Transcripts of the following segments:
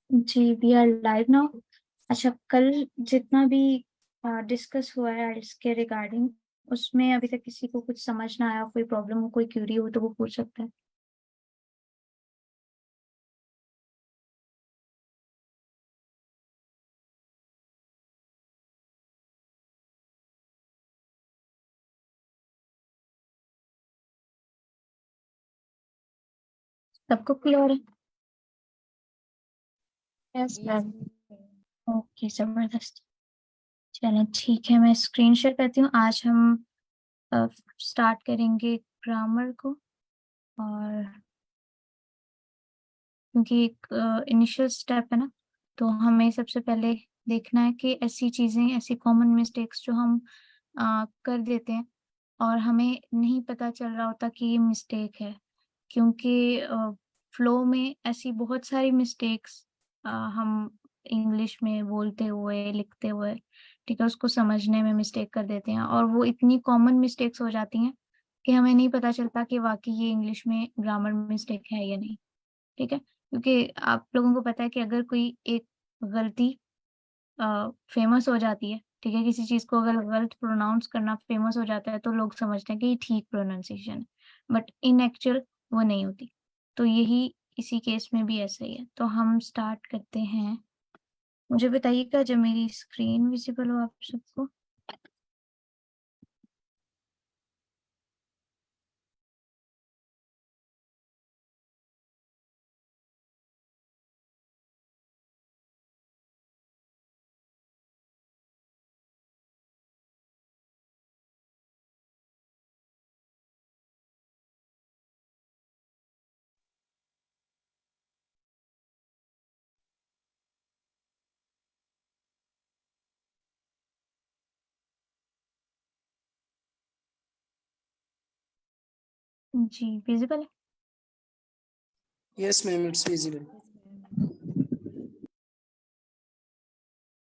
Ji we are live now. अच्छा, कल जितना भी डिस्कस हुआ है इसके रिगार्डिंग, उसमें अभी तक किसी को कुछ समझ ना आया, कोई प्रॉब्लम हो, कोई क्यूरी हो तो वो पूछ सकता है। सबको क्लियर है? Yes ma'am. ओके, जबरदस्त। चलें ठीक है, मैं स्क्रीन शेयर करती हूँ। आज हम स्टार्ट करेंगे ग्रामर को, और क्योंकि एक इनिशियल स्टेप है ना, तो हमें सबसे पहले देखना है कि ऐसी चीजें, ऐसी कॉमन मिस्टेक्स जो हम कर देते हैं और हमें नहीं पता चल रहा होता कि ये मिस्टेक है, क्योंकि फ्लो में ऐसी बहुत सारी मिस्टेक्स हम इंग्लिश में बोलते हुए, लिखते हुए, ठीक है, उसको समझने में मिस्टेक कर देते हैं, और वो इतनी कॉमन मिस्टेक्स हो जाती हैं कि हमें नहीं पता चलता कि वाकई ये इंग्लिश में ग्रामर मिस्टेक है या नहीं। ठीक है, क्योंकि आप लोगों को पता है कि अगर कोई एक गलती फेमस हो जाती है, ठीक है, किसी चीज को अगर गलत प्रोनाउंस करना फेमस हो जाता है तो लोग समझते हैं कि ये ठीक प्रोनाउंसिएशन है, बट इन एक्चुअल वो नहीं होती। तो यही इसी केस में भी ऐसा ही है। तो हम स्टार्ट करते हैं। मुझे बताइएगा जब मेरी स्क्रीन विजिबल हो आप सबको। जी विजिबल है? Yes, ma'am, it's visible.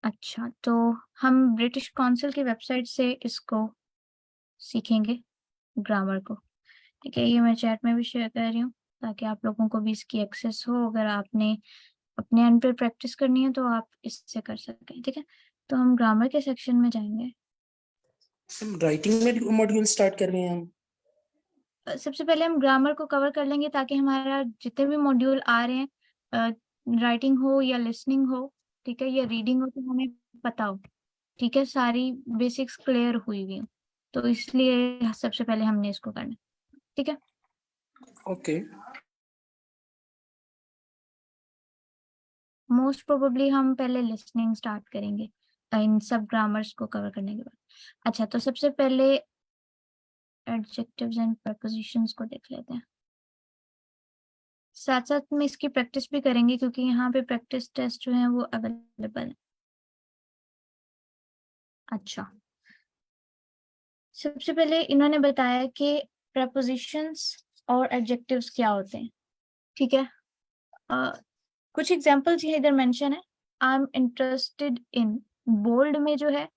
अच्छा, तो हम ब्रिटिश काउंसिल की वेबसाइट से इसको सीखेंगे, ग्रामर को। ठीक है, ये मैं चैट में भी शेयर कर रही हूँ ताकि आप लोगों को भी इसकी एक्सेस हो। अगर आपने अपने एंड पे प्रैक्टिस करनी है तो आप इससे कर सकते हैं। ठीक है, तो हम ग्रामर के सेक्शन में जाएंगे। हम राइटिंग में मॉड्यूल स्टार्ट कर रहे हैं हम। सबसे पहले हम ग्रामर को कवर कर लेंगे ताकि हमारा जितने भी मॉड्यूल आ रहे हैं, राइटिंग हो या लिसनिंग हो, ठीक है, या रीडिंग हो, तो हमें पता हो, ठीक है, सारी बेसिक्स क्लियर हुई हुई हो। तो इसलिए सबसे पहले हमने इसको करना, ठीक है। ओके। मोस्ट प्रोबेबली हम पहले लिसनिंग स्टार्ट करेंगे इन सब ग्रामर्स को कवर करने के बाद। अच्छा, तो सबसे पहले एडजेक्टिव्स एंड प्रपोजिशंस को देख लेते हैं, साथ साथ में इसकी प्रैक्टिस भी करेंगे क्योंकि यहाँ पे प्रैक्टिस टेस्ट जो है वो अवेलेबल है। अच्छा, सबसे पहले इन्होंने बताया कि प्रपोजिशंस और एडजेक्टिव्स क्या होते हैं। ठीक है, कुछ एग्जांपल्स ये इधर मेंशन है। I am interested in, bold में जो है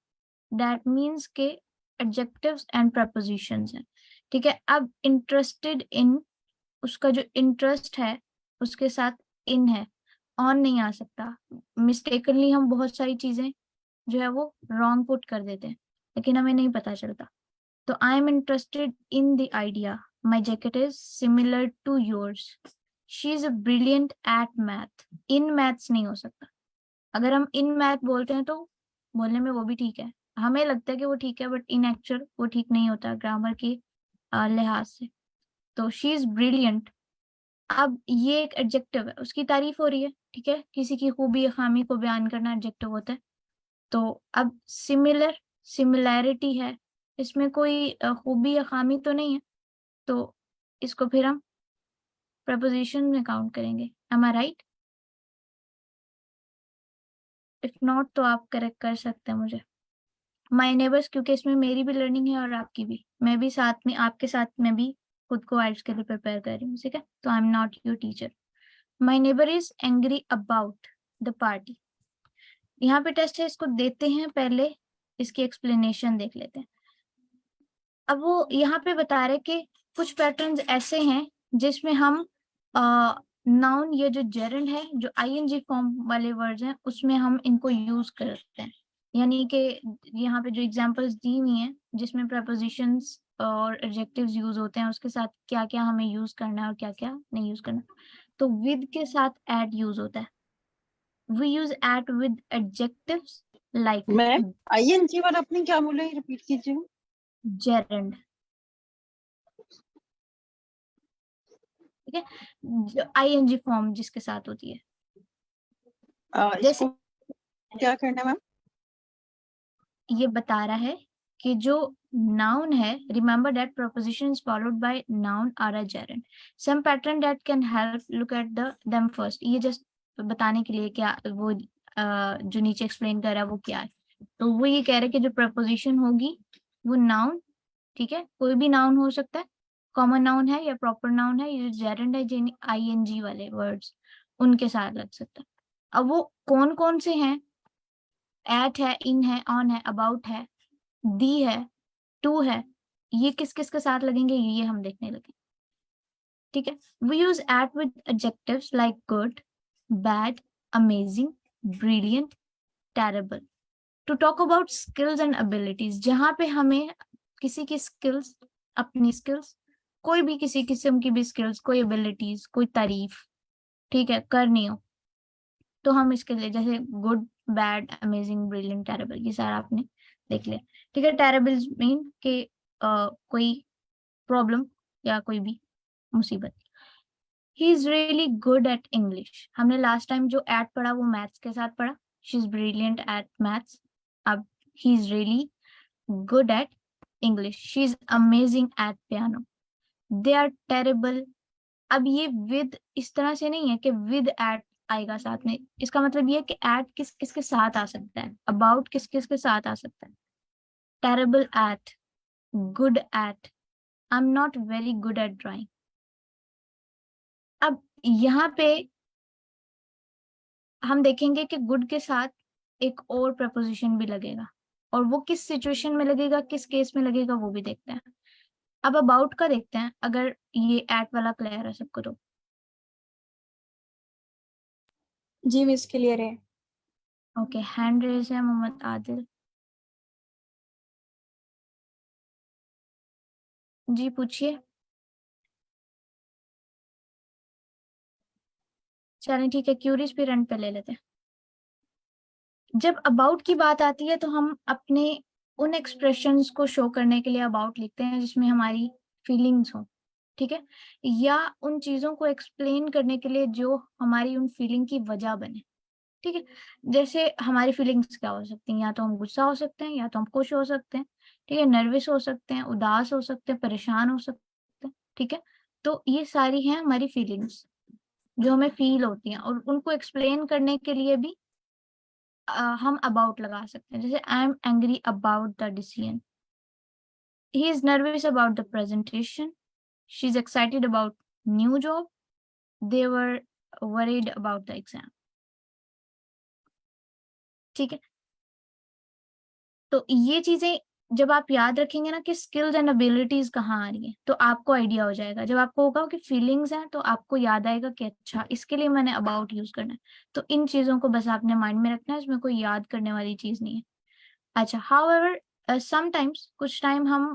दैट मीन्स के एडजेक्टिव्स एंड प्रपोजिशंस हैं। ठीक है, अब इंटरेस्टेड इन, उसका जो इंटरेस्ट है उसके साथ इन है, ऑन नहीं आ सकता। मिस्टेकनली हम बहुत सारी चीजें जो है वो रॉन्ग पुट कर देते हैं, लेकिन हमें नहीं पता चलता। तो I am interested in the idea, my jacket is similar to yours, she is brilliant at math. In maths नहीं हो सकता। अगर हम इन मैथ बोलते हैं तो बोलने में वो भी ठीक है, हमें लगता है कि वो ठीक है, बट इन एक्चुअल वो ठीक नहीं होता ग्रामर के लिहाज से। तो शी इज ब्रिलियंट, अब ये एक एडजेक्टिव है, उसकी तारीफ हो रही है। ठीक है, किसी की खूबी या खामी को बयान करना एडजेक्टिव होता है। तो अब सिमिलर, सिमिलैरिटी है, इसमें कोई खूबी या खामी तो नहीं है, तो इसको फिर हम प्रपोजिशन में काउंट करेंगे। Am I right? If not तो आप करेक्ट कर सकते हैं मुझे। माय नेबर्स, क्योंकि इसमें मेरी भी लर्निंग है और आपकी भी, मैं भी साथ में आपके साथ में भी खुद को आइल्स के लिए प्रिपेयर कर रही हूँ। ठीक है, तो I am not your teacher. My neighbour is angry about the party. यहाँ पे टेस्ट है, इसको देते हैं, पहले इसकी एक्सप्लेनेशन देख लेते हैं। अब वो यहाँ पे बता रहे कि कुछ पैटर्न्स ऐसे हैं जिसमें हम नाउन ये जो जेरेंड है, जो आईएनजी फॉर्म वाले वर्ड्स हैं उसमें हम इनको यूज करते हैं। यानी कि यहाँ पे जो एग्जांपल्स दी हुई हैं जिसमें prepositions और एडजेक्टिव्स यूज होते हैं, उसके साथ क्या क्या हमें यूज करना है और क्या क्या नहीं यूज करना। तो विद के साथ एट यूज होता है। We use at with adjectives like ma'am ING वाला आपने क्या बोला, रिपीट कीजिए। जेरेंड, ठीक है, आईएनजी फॉर्म जिसके साथ होती है। जैसे इसको क्या करना है मैम? ये बता रहा है कि जो noun है, remember that prepositions followed by noun are a gerund. Some pattern that can help, look at them first. ये just बताने के लिए क्या वो जो नीचे एक्सप्लेन कर रहा है वो क्या है। तो वो ये कह रहे हैं कि जो preposition होगी वो noun, ठीक है, कोई भी noun हो सकता है, कॉमन नाउन है या प्रॉपर नाउन है, ये जो gerund है जिन आईएनजी वाले वर्ड्स उनके साथ लग सकता है। अब वो कौन कौन से हैं, एट है, इन है, ऑन है, अबाउट है, दी है, टू है, ये किस किस के साथ लगेंगे ये हम देखने लगे। ठीक है, we use at with adjectives like good, bad, amazing, brilliant, terrible to talk about skills and abilities, जहां पे हमें किसी की स्किल्स, अपनी स्किल्स, कोई भी किसी किस्म की भी स्किल्स, कोई एबिलिटीज, कोई तारीफ, ठीक है, करनी हो तो हम इसके लिए जैसे good, bad, amazing, brilliant, terrible ये सारा आपने देख लिया। ठीक है, टेरेबल मीन कि कोई प्रॉब्लम या कोई भी मुसीबत। He is really good at English, हमने लास्ट टाइम जो एट पढ़ा वो मैथ्स के साथ पढ़ा, she is brilliant at maths. अब he is really good at English, she is amazing at piano, they are terrible. अब ये विद इस तरह से नहीं है कि विद एट आएगा साथ में, इसका मतलब ये है कि एट किस किस के साथ आ सकता है, अबाउट किस किस के साथ आ सकता है। Terrible at, good eight, I am not very good at drawing. अब यहाँ पे हम देखेंगे कि गुड के साथ एक और प्रपोजिशन भी लगेगा, और वो किस सिचुएशन में लगेगा, किस केस में लगेगा वो भी देखते हैं। अब अबाउट का देखते हैं, अगर ये एट वाला क्लियर है सबको तो। जी मिस क्लियर है। ओके, हैंड रेज है मोहम्मद आदिल। जी पूछिए। चलें ठीक है, क्यूरीज भी रन पे ले लेते हैं। जब अबाउट की बात आती है तो हम अपने उन एक्सप्रेशंस को शो करने के लिए अबाउट लिखते हैं जिसमें हमारी फीलिंग्स हो, ठीक है, या उन चीजों को एक्सप्लेन करने के लिए जो हमारी उन फीलिंग की वजह बने। ठीक है, जैसे हमारी फीलिंग्स क्या हो सकती हैं, या तो हम गुस्सा हो सकते हैं, या तो हम खुश हो सकते हैं, ठीक है, नर्वस हो सकते हैं, उदास हो सकते हैं, परेशान हो सकते हैं, ठीक है। तो ये सारी हैं हमारी फीलिंग्स जो हमें फील होती हैं, और उनको एक्सप्लेन करने के लिए भी हम अबाउट लगा सकते हैं। जैसे I am angry about the decision, he is nervous about the presentation, she is excited about new job, they were worried about the exam. ठीक है, तो ये चीजें जब आप याद रखेंगे ना कि स्किल्स एंड एबिलिटीज कहाँ आ रही है, तो आपको आइडिया हो जाएगा। जब आपको होगा कि फीलिंग्स हैं तो आपको याद आएगा कि अच्छा इसके लिए मैंने अबाउट यूज करना है। तो इन चीजों को बस आपने माइंड में रखना है, इसमें कोई याद करने वाली चीज नहीं है। अच्छा, हाउएवर समटाइम्स कुछ टाइम हम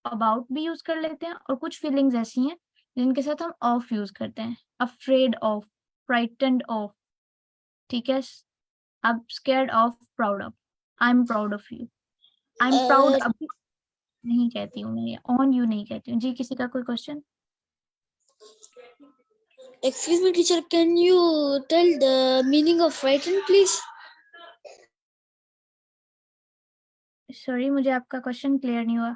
अबाउट भी यूज कर लेते हैं, और कुछ फीलिंग्स ऐसी हैं जिनके साथ हम ऑफ यूज करते हैं। अफ्रेड ऑफ, फ्राइटनड ऑफ, ठीक है, अब scared of, proud of, I am proud of you, I am proud अब नहीं कहती हूँ मैं, ऑन यू नहीं कहती हूँ। जी किसी का कोई question? Excuse me, teacher. Can you tell the meaning of frightened, please? Sorry, मुझे आपका क्वेश्चन क्लियर नहीं हुआ।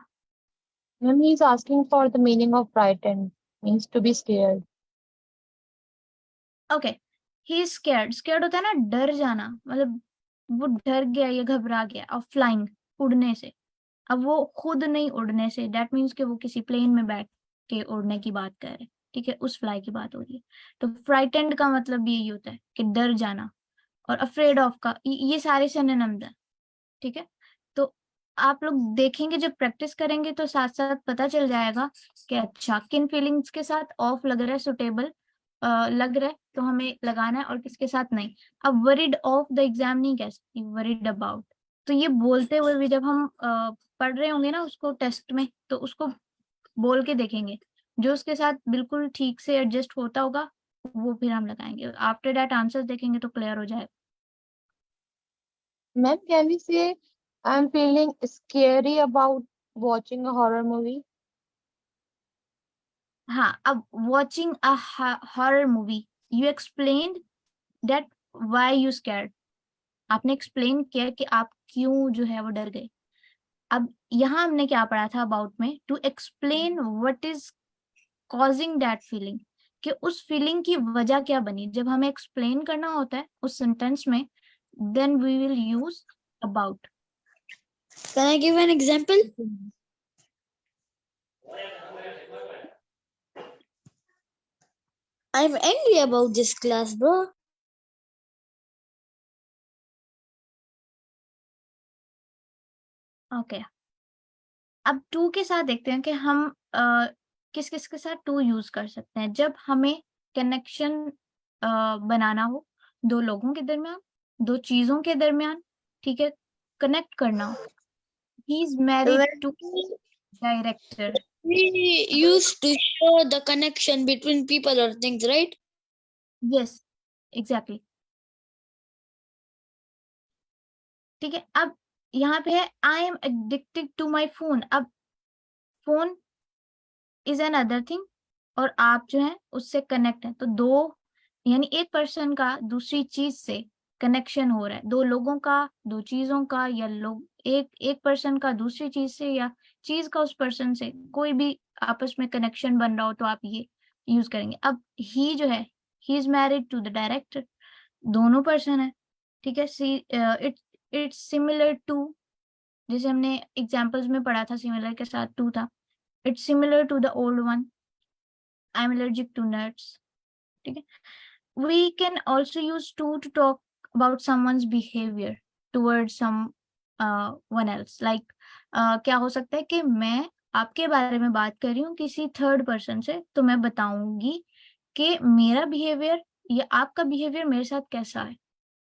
Ma'am, he is asking for the meaning of frightened, means to be scared. Okay, he is scared, scared होता है ना डर जाना, मतलब वो डर गया या घबरा गया। और फ्लाइंग, उड़ने से, अब वो खुद नहीं उड़ने से, दैट मीन्स कि वो किसी प्लेन में बैठ के उड़ने की बात कर रहे हैं, ठीक है, उस फ्लाई की बात हो रही है। तो फ्राइटेंड का मतलब भी यही होता है कि डर जाना, और अफ्रेड ऑफ का ये सारे सिनोनिम्स हैं, ठीक है। तो आप लोग देखेंगे जब प्रैक्टिस करेंगे तो साथ साथ पता चल जाएगा कि अच्छा किन फीलिंग्स के साथ ऑफ लग रहा है सुटेबल, लग रहा है तो हमें लगाना है और किसके साथ नहीं। अब वरीड ऑफ द एग्जाम नहीं कह सकती, वरीड अबाउट। तो ये बोलते हुए भी जब हम पढ़ रहे होंगे ना उसको टेस्ट में, तो उसको बोल के देखेंगे, जो उसके साथ बिल्कुल ठीक से एडजस्ट होता होगा वो फिर हम लगाएंगे। आफ्टर दैट आंसर देखेंगे तो क्लियर हो जाएगा। Ma'am, can we say I'm feeling scary about watching a horror movie? हाँ, अब watching a horror movie, you explained that why you scared. आपने एक्सप्लेन किया कि आप क्यों जो है वो डर गए। अब यहाँ हमने क्या पढ़ा था अबाउट में, to explain what is causing that feeling, कि उस फीलिंग की वजह क्या बनी। जब हमें एक्सप्लेन करना होता है उस सेंटेंस में, then we will use about. Can I give an example? I'm angry about this class, bro. Okay, अब टू के साथ देखते हैं कि हम किस किस के साथ टू यूज कर सकते हैं जब हमें कनेक्शन बनाना हो दो लोगों के दरमियान, दो चीजों के दरमियान, ठीक है, कनेक्ट करना हो। He is married When to director. we used to show the connection between people or things, right? Yes, exactly. ठीक है, अब यहाँ पे है I am addicted to my phone. अब phone is another thing और आप जो है उससे कनेक्ट है, तो दो यानी एक पर्सन का दूसरी चीज से कनेक्शन हो रहा है, दो लोगों का, दो चीजों का, या लोग एक पर्सन का दूसरी चीज से, या चीज का उस पर्सन से, कोई भी आपस में कनेक्शन बन रहा हो तो आप ये यूज करेंगे। अब ही जो है, he is married to the director, दोनों पर्सन है, ठीक है। सी इट्स सिमिलर टू, जैसे हमने एग्जांपल्स में पढ़ा था सिमिलर के साथ टू था, it's similar to the old one, I am allergic to nuts, ठीक है। We can also use to talk about someone's behavior towards one else. Like क्या हो सकता है कि मैं आपके बारे में बात कर रही हूँ किसी थर्ड पर्सन से, तो मैं बताऊंगी कि मेरा बिहेवियर या आपका बिहेवियर मेरे साथ कैसा है,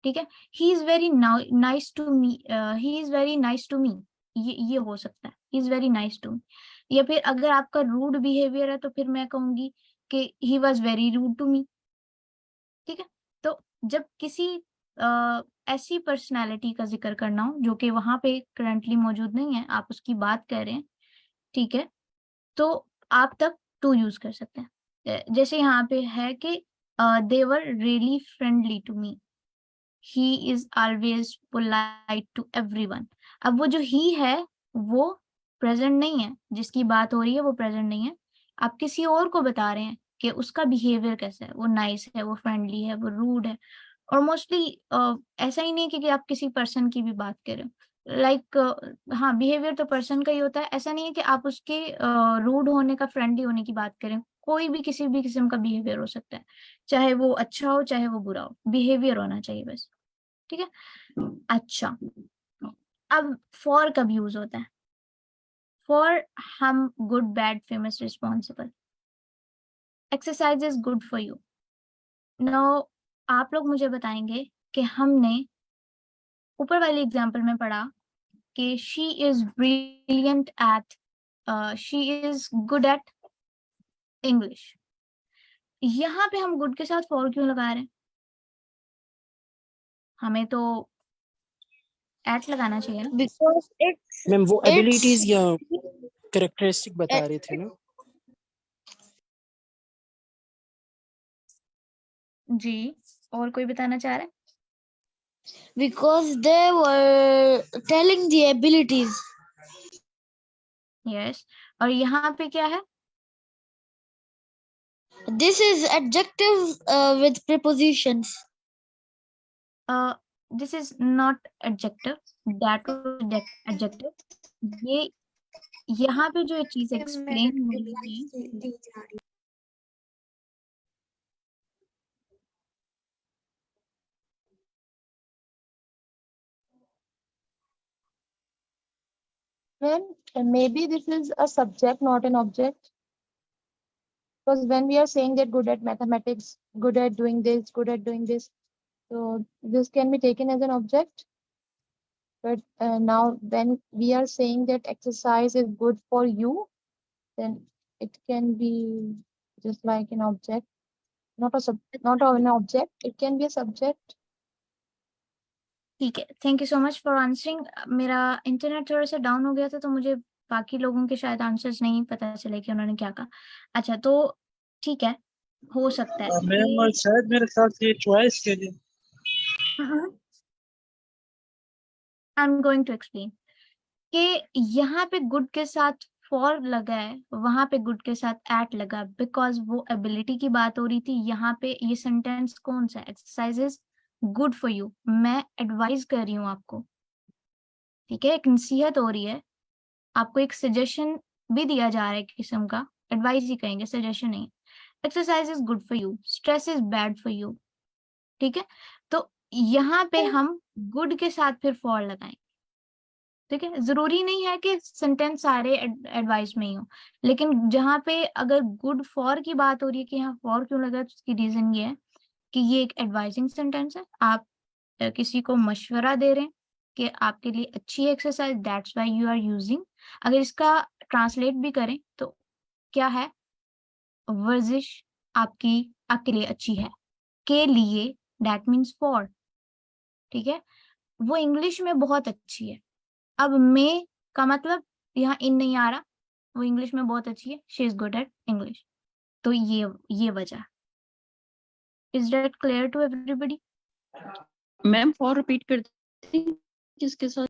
ठीक है। He is very nice to me, he is very nice to me, ये हो सकता है, he is very nice to me. या फिर अगर आपका रूड बिहेवियर है तो फिर मैं कहूंगी कि he was very rude to me, ठीक है। तो जब किसी ऐसी पर्सनालिटी का जिक्र करना हो जो कि वहां पे करंटली मौजूद नहीं है, आप उसकी बात कर रहे हैं, ठीक है, तो आप तब टू यूज कर सकते हैं। जैसे यहाँ पे है कि they were really friendly to me, he is always polite to everyone. अब वो जो ही है वो प्रेजेंट नहीं है, जिसकी बात हो रही है वो प्रेजेंट नहीं है, आप किसी और को बता रहे हैं कि उसका बिहेवियर कैसा है, वो नाइस है, वो फ्रेंडली है, वो रूड है। और मोस्टली ऐसा ही नहीं कि आप किसी पर्सन की भी बात कर रहे हो, लाइक हाँ, बिहेवियर तो पर्सन का ही होता है, ऐसा नहीं है कि आप उसके रूड होने का, फ्रेंडली होने की बात करें। कोई भी किसी भी किस्म का बिहेवियर हो सकता है, चाहे वो अच्छा हो चाहे वो बुरा हो, बिहेवियर होना चाहिए बस, ठीक है। अच्छा, अब फॉर कब यूज होता है? फॉर हम good, bad, famous, responsible, exercise is good for you. No, आप लोग मुझे बताएंगे कि हमने ऊपर वाली एग्जाम्पल में पढ़ा कि she is brilliant eight, she is good at English. यहाँ पे हम गुड के साथ फॉर क्यों लगा रहे हैं? हमें तो एट लगाना चाहिए ना। Because मैम वो एबिलिटीज it's या कैरेक्टरिस्टिक बता रहे थे ना। जी, और कोई बताना चाह रहा है? because they were telling the abilities. Yes, और यहाँ पे क्या है? This is adjective with prepositions. This is not adjective, that adjective. ये यहाँ पे जो चीज एक्सप्लेन हो रही है, Ma'am, maybe this is a subject, not an object. Because when we are saying that good at mathematics, good at doing this, good at doing this, so this can be taken as an object. But now when we are saying that exercise is good for you, then it can be just like an object, not an object. It can be a subject. ठीक है, thank you so much for answering. मेरा internet थोड़ा सा down हो गया था, तो मुझे बाकी लोगों के शायद आंसर्स नहीं पता चले कि उन्होंने क्या कहा। अच्छा, तो ठीक है, हो सकता है मैम कि शायद मेरे ख्याल से चॉइस के लिए I am going to explain कि यहाँ पे गुड के साथ फॉर लगा है, वहां पे गुड के साथ एट लगा, बिकॉज वो एबिलिटी की बात हो रही थी। यहाँ पे ये सेंटेंस कौन सा, exercise is good for you, मैं एडवाइज कर रही हूँ आपको, ठीक है, एक नसीहत हो रही है आपको, एक सजेशन भी दिया जा रहा है किस्म का, एडवाइस ही कहेंगे, सजेशन नहीं। Exercise is good for you, stress is bad for you, ठीक है। तो यहाँ पे हम गुड के साथ फिर फॉर लगाएंगे, ठीक है। जरूरी नहीं है कि सेंटेंस सारे एडवाइस में ही हो, लेकिन जहाँ पे अगर गुड फॉर की बात हो रही है कि यहाँ फॉर क्यों लगा है, तो उसकी रीजन ये है कि ये एक एडवाइजिंग सेंटेंस है। आप किसी को मशवरा दे रहे हैं कि आपके लिए अच्छी है exercise, that's why you are using. अगर इसका ट्रांसलेट भी करें तो क्या है, वर्जिश आपके लिए अच्छी है, के लिए दैट मीन्स फॉर, ठीक है। वो इंग्लिश में बहुत अच्छी है। अब में का मतलब यहाँ इन नहीं आ रहा, वो इंग्लिश में बहुत अच्छी है, she is good at English. तो ये वजह। Is that clear to everybody? Ma'am for repeat कर दें किसके साथ?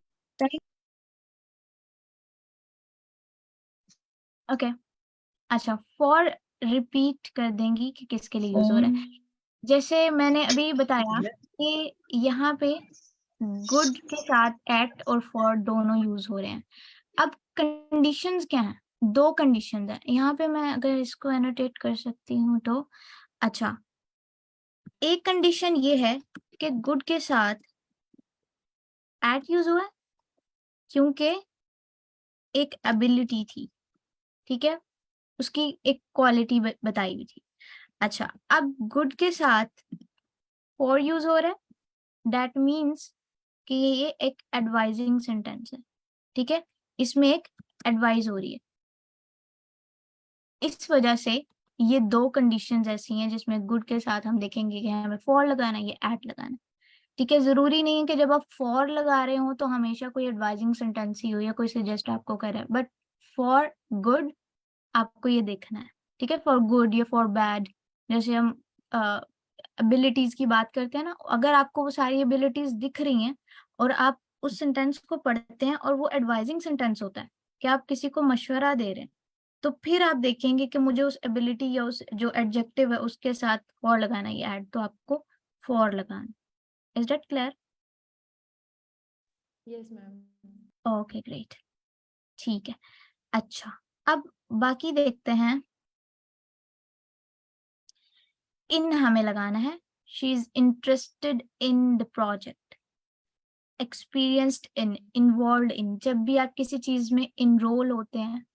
ओके, अच्छा, फॉर रिपीट कर देंगी कि किसके लिए यूज हो रहा है। जैसे मैंने अभी बताया कि यहाँ पे गुड के साथ एट और फॉर दोनों यूज हो रहे हैं। अब कंडीशंस क्या हैं, दो कंडीशंस हैं यहाँ पे। मैं अगर इसको एनोटेट कर सकती हूँ तो अच्छा, एक कंडीशन ये है कि गुड के साथ एट यूज हुआ है क्योंकि एक एबिलिटी थी, ठीक है, उसकी एक क्वालिटी बताई हुई थी। अच्छा, अब गुड के साथ फॉर यूज हो रहा है, दैट मीन्स कि ये एक एडवाइजिंग सेंटेंस है, ठीक है, इसमें एक एडवाइस हो रही है। इस वजह से ये दो कंडीशंस ऐसी हैं जिसमें गुड के साथ हम देखेंगे कि हमें फॉर लगाना है, ये एट लगाना है, ठीक है। जरूरी नहीं है कि जब आप फॉर लगा रहे हो तो हमेशा कोई एडवाइजिंग सेंटेंस ही हो या कोई सजेस्ट आपको करे, बट फॉर गुड आपको ये देखना है, ठीक है। फॉर गुड या फॉर बैड, जैसे हम एबिलिटीज की बात करते हैं ना, अगर आपको वो सारी एबिलिटीज दिख रही हैं और आप उस सेंटेंस को पढ़ते हैं और वो एडवाइजिंग सेंटेंस होता है कि आप किसी को मशवरा दे रहे हैं, तो फिर आप देखेंगे कि मुझे उस एबिलिटी या उस जो एडजेक्टिव है उसके साथ फॉर लगाना है, ऐड, तो आपको फॉर लगाना। Is that clear? Yes ma'am. Okay, great, ठीक है। अच्छा, अब बाकी देखते हैं। इन हमें लगाना है, she is interested in the project, experienced in, involve in. जब भी आप किसी चीज में इनरोल होते हैं,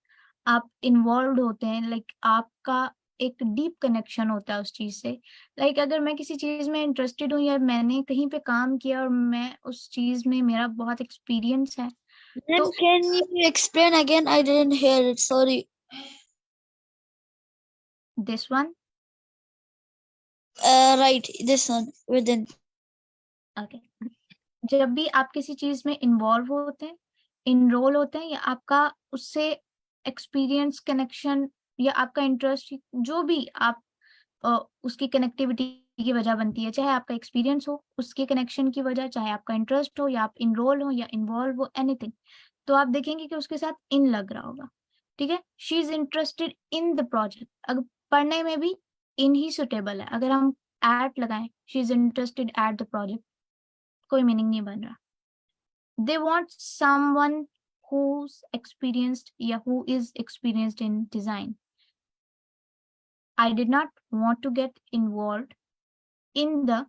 आप इन्वॉल्व होते हैं, लाइक आपका एक डीप कनेक्शन होता है उस चीज से। लाइक अगर मैं किसी चीज में इंटरेस्टेड हूँ या मैंने कहीं पे काम किया और मैं उस चीज में मेरा बहुत एक्सपीरियंस है, Then तो can you explain again? I didn't hear it. Sorry. This one, Right. This one. Within. Okay, जब भी आप किसी चीज में इन्वॉल्व होते हैं, इनरोल होते हैं, या आपका उससे एक्सपीरियंस, कनेक्शन या आपका इंटरेस्ट, जो भी आप उसकी कनेक्टिविटी की वजह बनती है, चाहे आपका एक्सपीरियंस हो उसके कनेक्शन की वजह, चाहे आपका इंटरेस्ट हो या आप इनरोल हो या इन्वॉल्व हो, एनीथिंग, तो आप देखेंगे कि उसके साथ इन लग रहा होगा, ठीक है। She is interested in the project, अगर पढ़ने में भी इन ही सुटेबल है। अगर हम एट लगाएं, she is interested at the project, कोई मीनिंग नहीं बन रहा। They want someone who's experienced, yeah, who is experienced in design. I did not want to get involved in the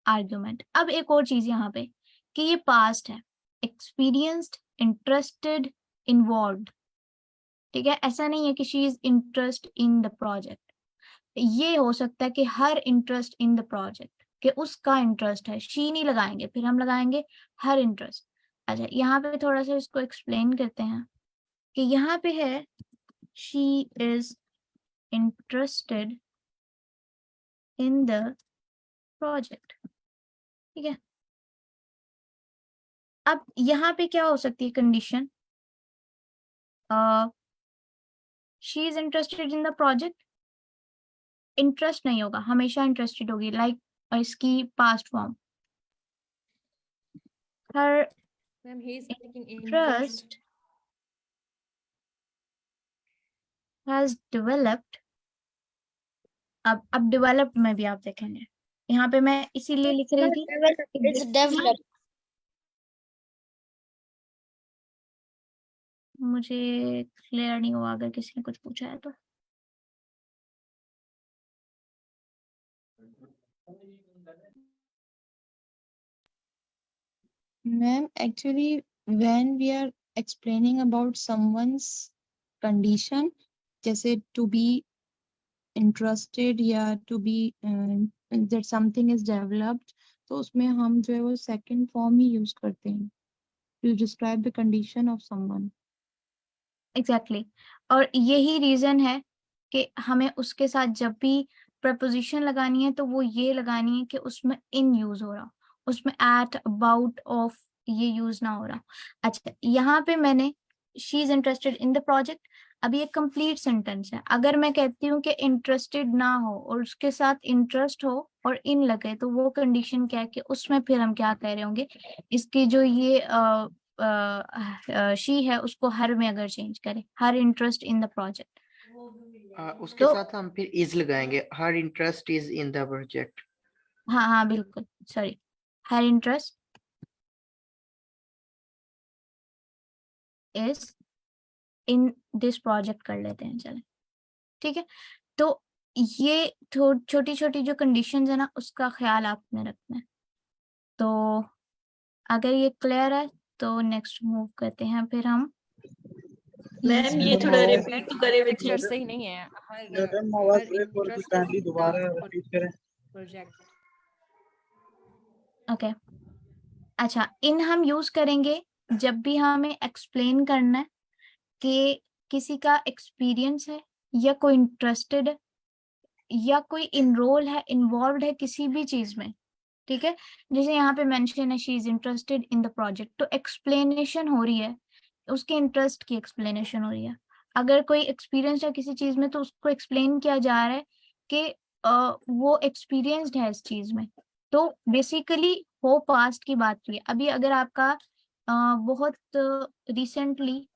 argument. अब एक और चीज यहाँ पे कि ये past है, experienced, interested, involved, ठीक है। ऐसा नहीं है कि she is interested in the project, ये हो सकता है कि हर इंटरेस्ट इन द प्रोजेक्ट, कि उसका इंटरेस्ट है, शी नहीं लगाएंगे, फिर हम लगाएंगे हर इंटरेस्ट। अच्छा, यहाँ पे थोड़ा सा इसको एक्सप्लेन करते हैं कि यहाँ पे है she is interested in the project, ठीक है। अब यहाँ पे क्या हो सकती है condition, she is interested in the project, interest नहीं होगा, हमेशा इंटरेस्टेड होगी, लाइक इसकी past form, her Ma'am, he is taking interest has developed। अब डेवलप्ड में भी आप देखेंगे, यहाँ पे मैं इसीलिए लिख रही थी कि It's developed. मुझे क्लियर नहीं हुआ, अगर किसी ने कुछ पूछा है तो। Ma'am, actually, when we are explaining about someone's condition, जैसे to be interested या to be that something is developed, तो उसमें हम जो है वो second form ही use करते हैं to describe the condition of someone. Exactly और यही रीजन है कि हमें उसके साथ जब भी प्रपोजिशन लगानी है तो वो ये लगानी है कि उसमें इन यूज हो रहा, उसमें एट, अबाउट, ऑफ ये यूज ना हो रहा। अच्छा, यहाँ पे मैंने she is interested in the project, अभी एक कंप्लीट सेंटेंस है। अगर मैं कहती हूँ कि इंटरेस्टेड ना हो और उसके साथ इंटरेस्ट हो और इन लगे, तो वो कंडीशन क्या है कि उसमें फिर हम क्या कह रहे होंगे, इसकी जो ये शी है उसको हर में अगर चेंज करें, हर इंटरेस्ट इन द प्रोजेक्ट, उसके तो साथ हम फिर इज लगाएंगे, हर interest is in the project. हाँ हाँ बिल्कुल, sorry, her interest is in this project कर लेते हैं, चले ठीक है। तो ये छोटी छोटी जो कंडीशंस है ना, उसका ख्याल आपने रखना है। तो अगर ये क्लियर है तो नेक्स्ट मूव करते हैं फिर हम। मैम ये थोड़ा रिपीट तो करे विद मैडम, सही नहीं है, मैडम आवाज ब्रेक हो रही, काइंडली दोबारा रिपीट करें। प्रोजेक्ट। ओके, अच्छा, इन हम यूज करेंगे जब भी हमें एक्सप्लेन करना है कि किसी का एक्सपीरियंस है या कोई इंटरेस्टेड है या कोई इनरोल है, इन्वॉल्व है किसी भी चीज में, ठीक है। जैसे यहाँ पे मेंशन है she is interested in the project, तो एक्सप्लेनेशन हो रही है, उसके इंटरेस्ट की एक्सप्लेनेशन हो रही है। अगर कोई एक्सपीरियंस है किसी चीज में तो उसको एक्सप्लेन किया जा रहा है कि वो एक्सपीरियंस्ड है इस चीज में। तो बेसिकली हो पास्ट की बात हुई है। अभी अगर आपका बहुत रिसेंटली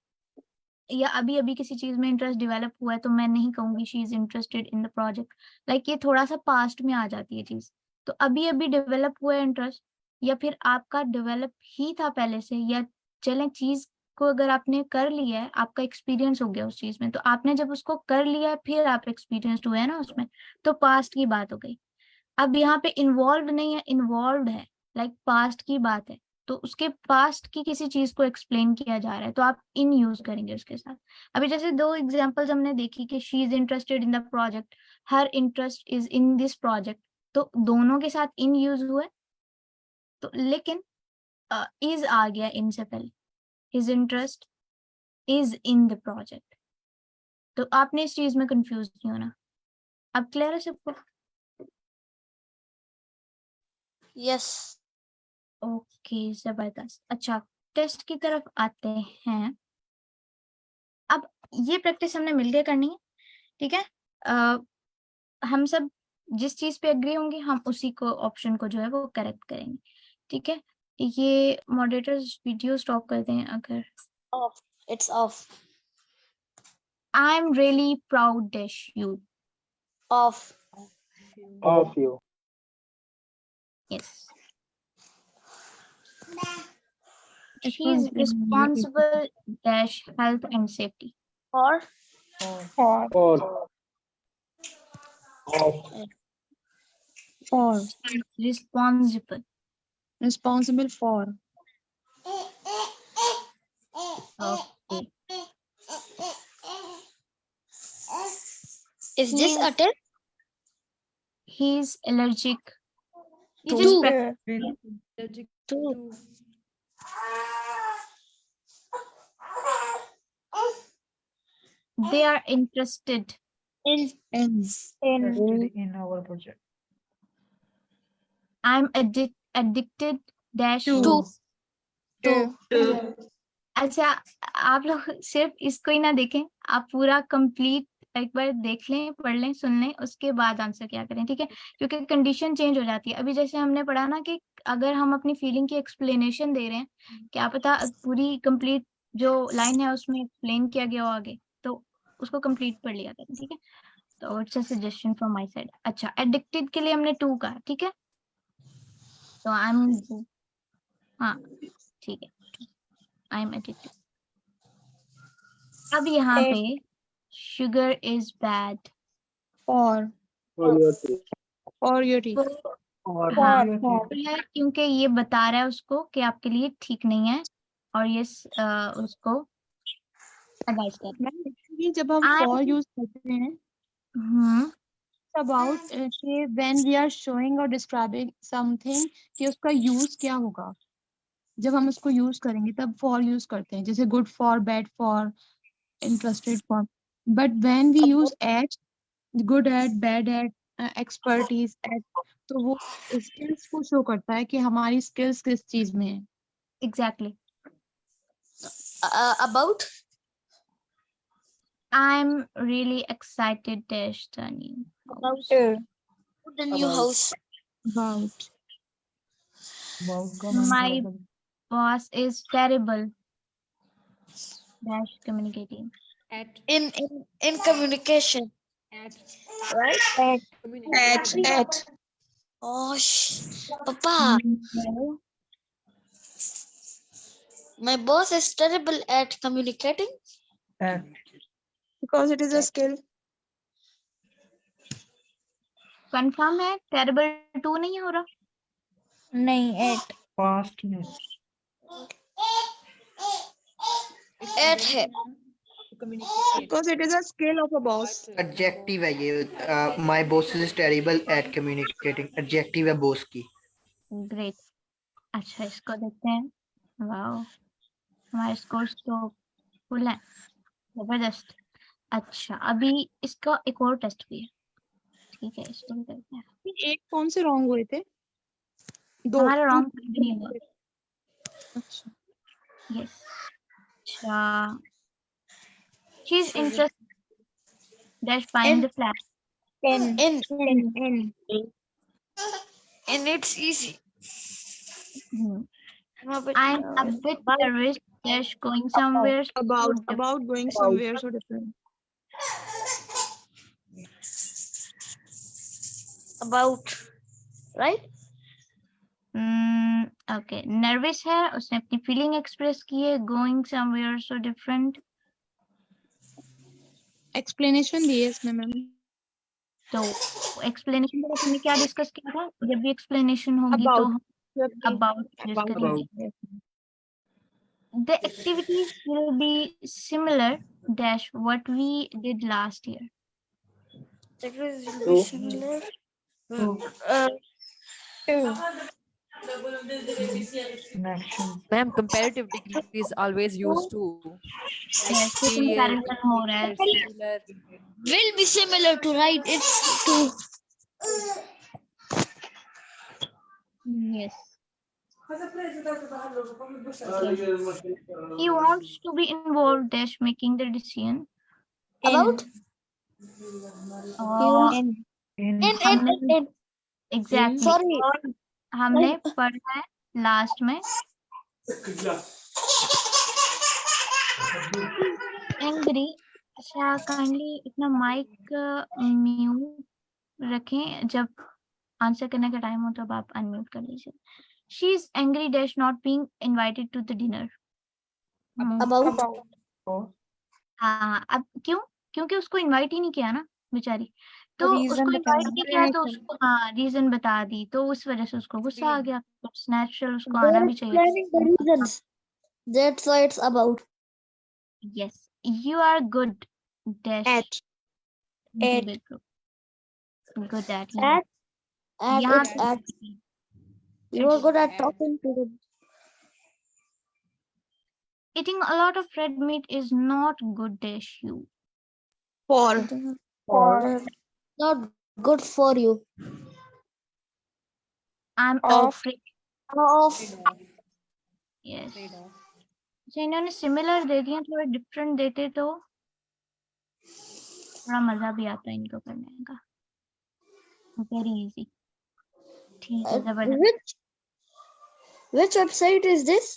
या अभी अभी किसी चीज में इंटरेस्ट डेवलप हुआ है, तो मैं नहीं कहूंगी she is interested in the project, like ये थोड़ा सा पास्ट में आ जाती है चीज। तो अभी अभी डेवलप हुआ है इंटरेस्ट, या फिर आपका डेवलप ही था पहले से, या चलें चीज को अगर आपने कर लिया है, आपका एक्सपीरियंस हो गया उस चीज में, तो आपने जब उसको कर लिया है फिर आप एक्सपीरियंस्ड हुए हैं ना उसमें, तो पास्ट की बात हो गई। अब यहाँ पे इन्वॉल्व नहीं है, इन्वॉल्व है, लाइक पास्ट की बात है, तो उसके पास्ट की किसी चीज को एक्सप्लेन किया जा रहा है, तो आप इन यूज करेंगे उसके साथ। अभी जैसे दो एग्जांपल्स हमने देखी कि she is interested in the project, her interest is in this project, तो दोनों के साथ इन यूज हुआ है। तो लेकिन इज आ गया इनसे पहले, his interest is in the project, तो आपने इस चीज में कंफ्यूज नहीं होना। अब क्लियर है सबको? Yes. ओके, जबरदस्त। अच्छा, टेस्ट की तरफ आते हैं। अब ये प्रैक्टिस हमने मिलकर करनी है, ठीक है। हम सब जिस चीज पे एग्री होंगे हम उसी को ऑप्शन को जो है वो करेक्ट करेंगे, ठीक है। ये मॉडरेटर्स वीडियो स्टॉप कर दें अगर। Off. It's off. I am really proud dash you. Off. Of you. Yes, she is responsible dash health and safety. For. Or. For. Responsible, Responsible for. Okay. Is this a test? he is allergic. You Two. just practice. Two. They are interested. In our project. I'm addicted dash Two. Two. अच्छा, आप लोग सिर्फ इसको ही ना देखें, आप पूरा complete एक बार देख लें, पढ़ लें, सुन लें, उसके बाद आंसर क्या करें, ठीक है? क्योंकि कंडीशन चेंज हो जाती है। अभी जैसे हमने पढ़ा ना कि अगर हम अपनी फीलिंग की एक्सप्लेनेशन दे रहे हैं, क्या पता पूरी कंप्लीट जो लाइन है उसमें एक्सप्लेन किया गया हो आगे, तो उसको कंप्लीट पढ़ लिया करें, ठीक है? तो it's a suggestion from my side. अच्छा, एडिक्टेड के लिए हमने 2 कहा, ठीक है? तो आई एम, हाँ ठीक है, आई एम एडिक्टेड। अब यहाँ पे sugar is bad, For your teeth. हाँ है, क्योंकि ये बता रहा है उसको कि आपके लिए ठीक नहीं है, और ये उसको एडवाइस कर रहा मैम एक्चुअली जब हम I- for यूज करते हैं है। अबाउट कि व्हेन वी आर शोइंग और डिस्क्राइबिंग समथिंग कि उसका यूज क्या होगा, जब हम उसको यूज करेंगे तब फॉर यूज करते हैं, जैसे good for, bad for, interested for. But when we use at, good at, bad at, expertise at, तो वो स्किल्स को शो करता है कि हमारी स्किल्स किस चीज में है। Exactly. About. I'm really excited dash the new house. The new house. About My boss is terrible dash communicating. In communication. Right? At. Oh, Papa. No. My boss is terrible at communicating. because it is a skill. Confirm है terrible 2 नहीं हो रहा? नहीं, at. Past में. At है. Because it is a skill of a boss. Adjective है ये. My boss is terrible at communicating. Adjective है boss की. Great. अच्छा, इसको देखते हैं। वाओ, हमारे स्कोर्स तो फुल है, जबरदस्त। अच्छा, अभी इसका एक और टेस्ट भी है, ठीक है? इसको भी करते हैं। एक कौन से रॉन्ग हुए थे? दो। हमारा रॉन्ग नहीं हुआ। अच्छा। यस। अच्छा, she is interested dash buying the flat. In. In. And it's easy. I'm a bit nervous dash going somewhere. About going somewhere so different. About. Right? Okay, nervous है, उसने अपनी फीलिंग एक्सप्रेस की है, going somewhere so different. Explanation दी है इसमें ma'am. तो explanation में हमने क्या डिस्कस किया था? जब भी एक्सप्लेनेशन होगी तो हम about यूज करेंगे। The activities will be similar dash what we did last year. Similar. Ma'am, comparative degree is always used to Yes, तो comparison हो रहा है। similar. Will be similar to, right? It's to. Yes. He wants to be involved dash making the decision. About. In. Exactly. Sorry. हमने पढ़ा है last में। Angry. अच्छा, kindly अपना माइक म्यूट रखें, जब आंसर करने का टाइम हो तब आप अनम्यूट कर लीजिए। She is angry dash not being invited to the dinner. About. हाँ, अब क्यों? क्योंकि उसको इनवाइट ही नहीं किया ना बेचारी, तो उसको इनवाइट नहीं किया तो उसको रीजन बता दी, तो उस वजह से उसको गुस्सा आ गया। इट्स नेचुरल, उसको आना भी चाहिए। Explaining the reasons. That's why it's about. Yes, you are good dash At. Good at At. यहाँ At पे it, at. You are good at talking to them. eating a lot of red meat is not good, Deshu. For. Not good for you. I'm Off. afraid. Of. Yes. तो इन्होंने similar दे दिए, थोड़े different देते तो थोड़ा मजा भी आता है इनको करने का। Very easy. ठीक है, जबरदस्त। Which website is this?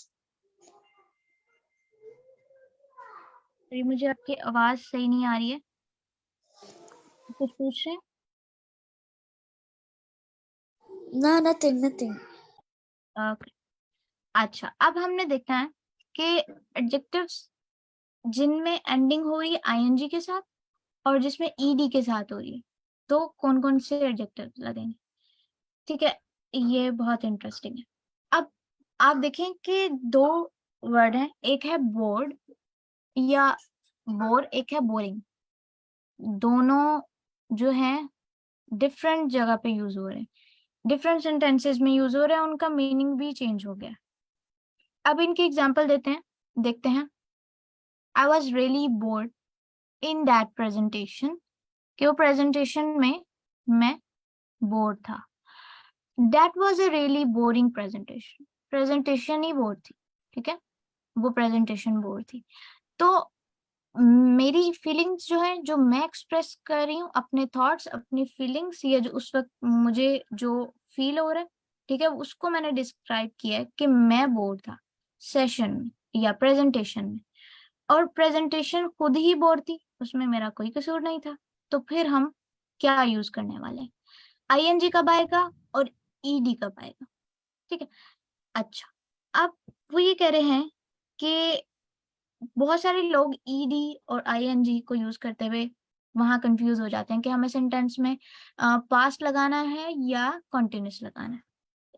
अरे मुझे आपकी आवाज सही नहीं आ रही है, कुछ पूछ रहे हैं? No, nothing. ओके, अच्छा अब हमने देखना है कि एडजेक्टिव्स जिनमें एंडिंग हो रही है आईएनजी के साथ और जिसमें ईडी के साथ हो रही है, तो कौन कौन से एडजेक्टिव लगेंगे। ठीक है, ये बहुत इंटरेस्टिंग है। अब आप देखें कि दो वर्ड हैं, एक है बोर्ड या बोर, एक है बोरिंग। दोनों जो हैं डिफरेंट जगह पे यूज हो रहे हैं, डिफरेंट सेंटेंसेस में यूज हो रहे हैं, उनका मीनिंग भी चेंज हो गया। अब इनके एग्जांपल देखते हैं। I was really bored in that presentation, कि वो प्रेजेंटेशन में मैं बोर था। That was a really boring presentation, presentation he bore थी। ठीक है, वो प्रेजेंटेशन बोर थी। तो मेरी फीलिंग्स जो है, जो मैं एक्सप्रेस कर रही हूँ, अपने थॉट्स, अपनी फीलिंग्स, या जो उस वक्त मुझे जो फील हो रहा है, ठीक है, उसको मैंने डिस्क्राइब किया है कि मैं बोर था सेशन में या प्रेजेंटेशन में, और प्रेजेंटेशन खुद ही बोर थी, उसमें मेरा कोई कसूर नहीं था। तो फिर हम क्या यूज करने वाले हैं, आईएनजी कब आएगा और ईडी कब आएगा। ठीक है, अच्छा अब वो ये कह रहे हैं कि बहुत सारे लोग ईडी और आईएनजी को यूज करते हुए वहां कंफ्यूज हो जाते हैं कि हमें सेंटेंस में पास्ट लगाना है या कॉन्टिन्यूस लगाना है।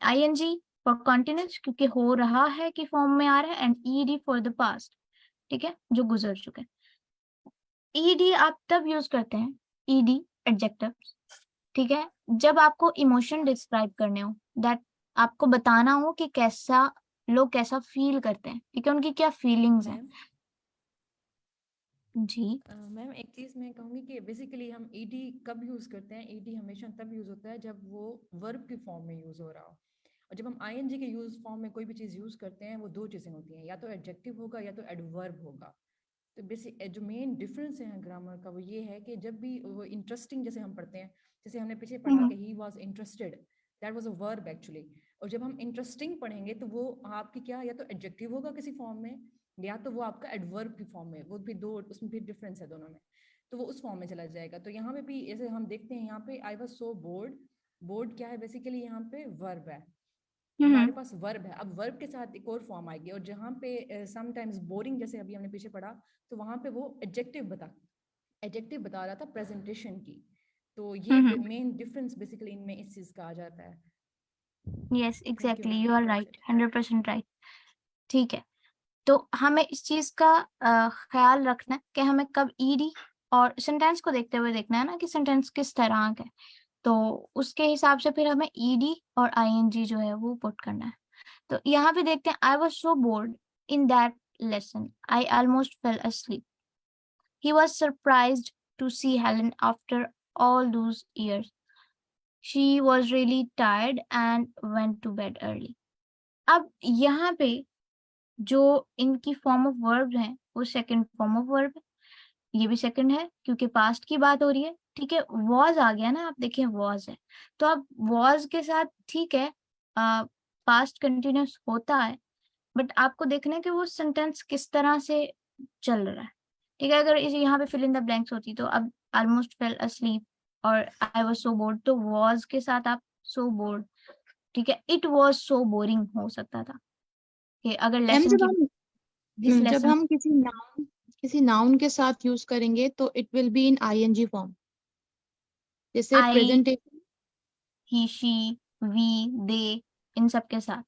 आईएनजी फॉर कॉन्टिन्यूस क्योंकि हो रहा है कि फॉर्म में आ रहा है, and ED for the past, ठीक है, जो गुजर चुके हैं। ईडी आप तब यूज करते हैं, ईडी एडजेक्टिव, ठीक है, जब आपको इमोशन डिस्क्राइब करने हो, दैट आपको बताना हो कि कैसा लोग कैसा फील करते हैं, ठीक है, उनकी क्या फीलिंग्स हैं। जी मैम एक चीज़ मैं कहूँगी कि बेसिकली हम ईडी कब यूज़ करते हैं, ईडी हमेशा तब यूज़ होता है जब वो वर्ब की फॉर्म में यूज़ हो रहा हो। और जब हम आईएनजी के यूज़ फॉर्म में कोई भी चीज़ यूज़ करते हैं, वो दो चीज़ें होती हैं, या तो एडजेक्टिव होगा या तो एडवर्ब होगा। तो बेसिक जो मेन डिफरेंस है ग्रामर का वो ये है कि जब भी वो इंटरेस्टिंग जैसे हम पढ़ते हैं, जैसे हमने पीछे पढ़ा कि he was interested, that was a verb actually. और जब हम इंटरेस्टिंग पढ़ेंगे तो वो आपकी क्या, या तो एडजेक्टिव होगा किसी फॉर्म में, या तो वो आपका एडवर्ब की फॉर्म में, वो भी दो, उसमें भी डिफरेंस है दोनों में, तो वो उस फॉर्म में चला जाएगा। तो यहाँ पे भी जैसे हम देखते हैं, यहाँ पे I was so board, board क्या है बेसिकली, यहाँ पे वर्ब है, हमारे पास वर्ब है। अब वर्ब के साथ एक और फॉर्म आएगी, और जहाँ पे समटाइम्स बोरिंग जैसे अभी हमने पीछे पढ़ा, तो वहाँ पे वो एडजेक्टिव बता रहा था प्रेजेंटेशन की। तो ये मेन डिफरेंस बेसिकली इनमें इस चीज का आ जाता है। Yes exactly, you are right, 100% right. ठीक है, तो हमें इस चीज का ख्याल रखना है कि हमें कब ईडी, और सेंटेंस को देखते हुए देखना है ना कि सेंटेंस किस तरह का है, तो उसके हिसाब से फिर हमें ईडी और आईएनजी जो है वो पुट करना है। तो यहाँ पे देखते हैं, आई was so board in that lesson I almost fail asleep. He was surprised to see Helen after all those years. She was really tired and went to bed early. अब यहाँ पे जो इनकी फॉर्म ऑफ वर्ब है वो second form of verb है, ये भी सेकंड है क्योंकि पास्ट की बात हो रही है। ठीक है, वॉज आ गया ना, आप देखिए वॉज है, तो अब वॉज के साथ ठीक है पास्ट कंटिन्यूस होता है, बट आपको देखना है कि वो सेंटेंस किस तरह से चल रहा है। ठीक है, अगर इसे यहाँ पे फिल इन द ब्लैंक्स होती तो अब ऑलमोस्ट फेल asleep और आई वाज सो बोर्ड, तो वॉज के साथ आप सो बोर्ड, ठीक है, इट वाज सो बोरिंग हो सकता था कि अगर लेसन की दिस जब लेसन हम किसी नाउन के साथ यूज करेंगे तो it will be in ING form, जैसे I, presentation, he, she, we, they, इन सब के साथ।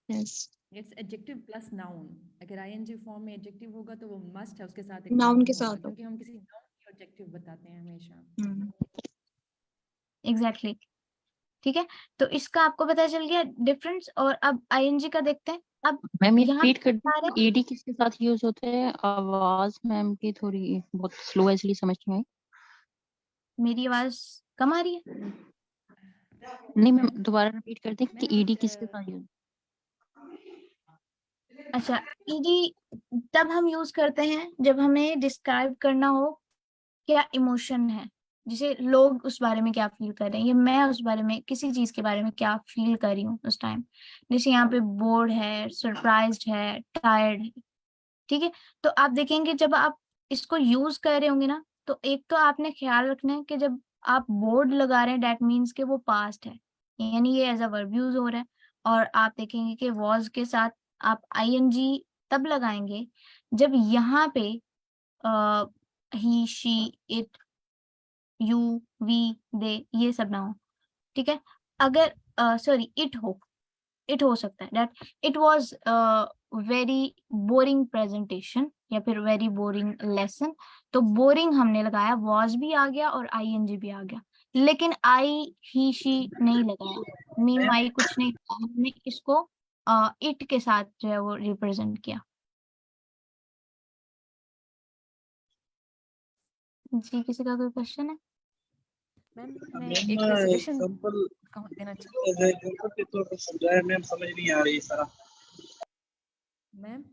Yes, it's adjective plus noun. अगर आईएनजी फॉर्म में एडजेक्टिव होगा तो वो मस्ट है उसके साथ एक नाउन नाउन के होगा, साथ हो। क्योंकि हम किसी नाउन की एडजेक्टिव बताते हैं हमेशा। एग्जैक्टली ठीक है, तो इसका आपको पता चल गया डिफरेंस। और अब आईएनजी का देखते हैं। अब मैम ये यहाँ रिपीट कर बता रहे हैं, दीजिए, एडी किसके साथ यूज होता है? आवाज मैम की थोड़ी बहुत स्लो है इसलिए समझ नहीं आई। मेरी आवाज कम आ रही है? नहीं मैम दोबारा रिपीट कर दें कि ईडी किसके साथ यूज? अच्छा, ईडी तब हम यूज करते हैं जब हमें डिस्क्राइब करना हो क्या इमोशन है, जैसे लोग उस बारे में क्या फील कर रहे हैं, या मैं उस बारे में किसी चीज के बारे में क्या फील कर रही हूँ उस टाइम। जैसे यहाँ पे बोर्ड है, सरप्राइज्ड है, टायर्ड है, ठीक है। तो आप देखेंगे जब आप इसको यूज कर रहे होंगे ना, तो एक तो आपने ख्याल रखना है कि जब आप बोर्ड लगा रहे हैं दैट मीन्स कि वो पास्ट है, यानी ये एज अ वर्ब यूज हो रहा है। और आप देखेंगे कि वॉज के साथ आप आईएनजी तब लगाएंगे जब यहाँ पे ही, शी, इट, यू, वी, दे ये सब ना हो, ठीक है। अगर सॉरी इट हो सकता है that it was very boring presentation या फिर वेरी बोरिंग लेसन, तो बोरिंग हमने लगाया, वाज भी आ गया और आईएनजी भी आ गया, लेकिन आई, ही, शी नहीं लगाया, मी, माई कुछ नहीं लगाया, हमने इसको इट के साथ जो है वो रिप्रेजेंट किया। जी, किसी का कोई क्वेश्चन है? मैम मैं मैम एक सजेशन एग्जांपल देना चाहूँ। एग्जांपल के तौर पर समझाया मैम, समझ नहीं आ रही सारा। मैम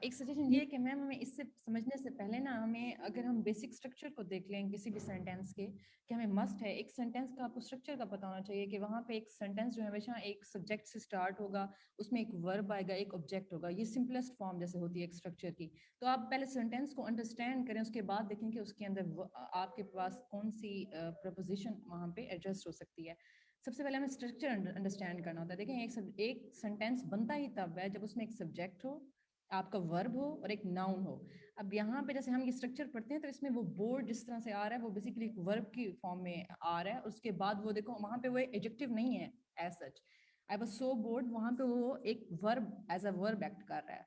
एक सजेशन ये है कि मैम हमें इससे समझने से पहले ना, हमें अगर हम बेसिक स्ट्रक्चर को देख लें किसी भी सेंटेंस के, कि हमें मस्ट है एक सेंटेंस का आपको स्ट्रक्चर का पता होना चाहिए कि वहाँ पे एक सेंटेंस जो है हमेशा एक सब्जेक्ट से स्टार्ट होगा, उसमें एक वर्ब आएगा, एक ऑब्जेक्ट होगा। ये सिंपलेस्ट फॉर्म जैसे होती है एक स्ट्रक्चर की। तो आप पहले सेंटेंस को अंडरस्टैंड करें, उसके बाद देखें कि उसके अंदर आपके पास कौन सी प्रपोजिशन वहाँ पे एडजस्ट हो सकती है। सबसे पहले हमें स्ट्रक्चर अंडरस्टैंड करना होता है। देखें एक सेंटेंस बनता ही तब है जब उसमें एक सब्जेक्ट हो, आपका वर्ब हो और एक नाउन हो। अब यहाँ पे जैसे हम ये स्ट्रक्चर पढ़ते हैं तो इसमें वो बोर्ड जिस तरह से आ रहा है वो बेसिकली एक वर्ब की फॉर्म में आ रहा है। उसके बाद वो देखो वहाँ पे वो एडजेक्टिव नहीं है as such, I was so bored, वहाँ पे वो एक verb as a verb act कर रहा है।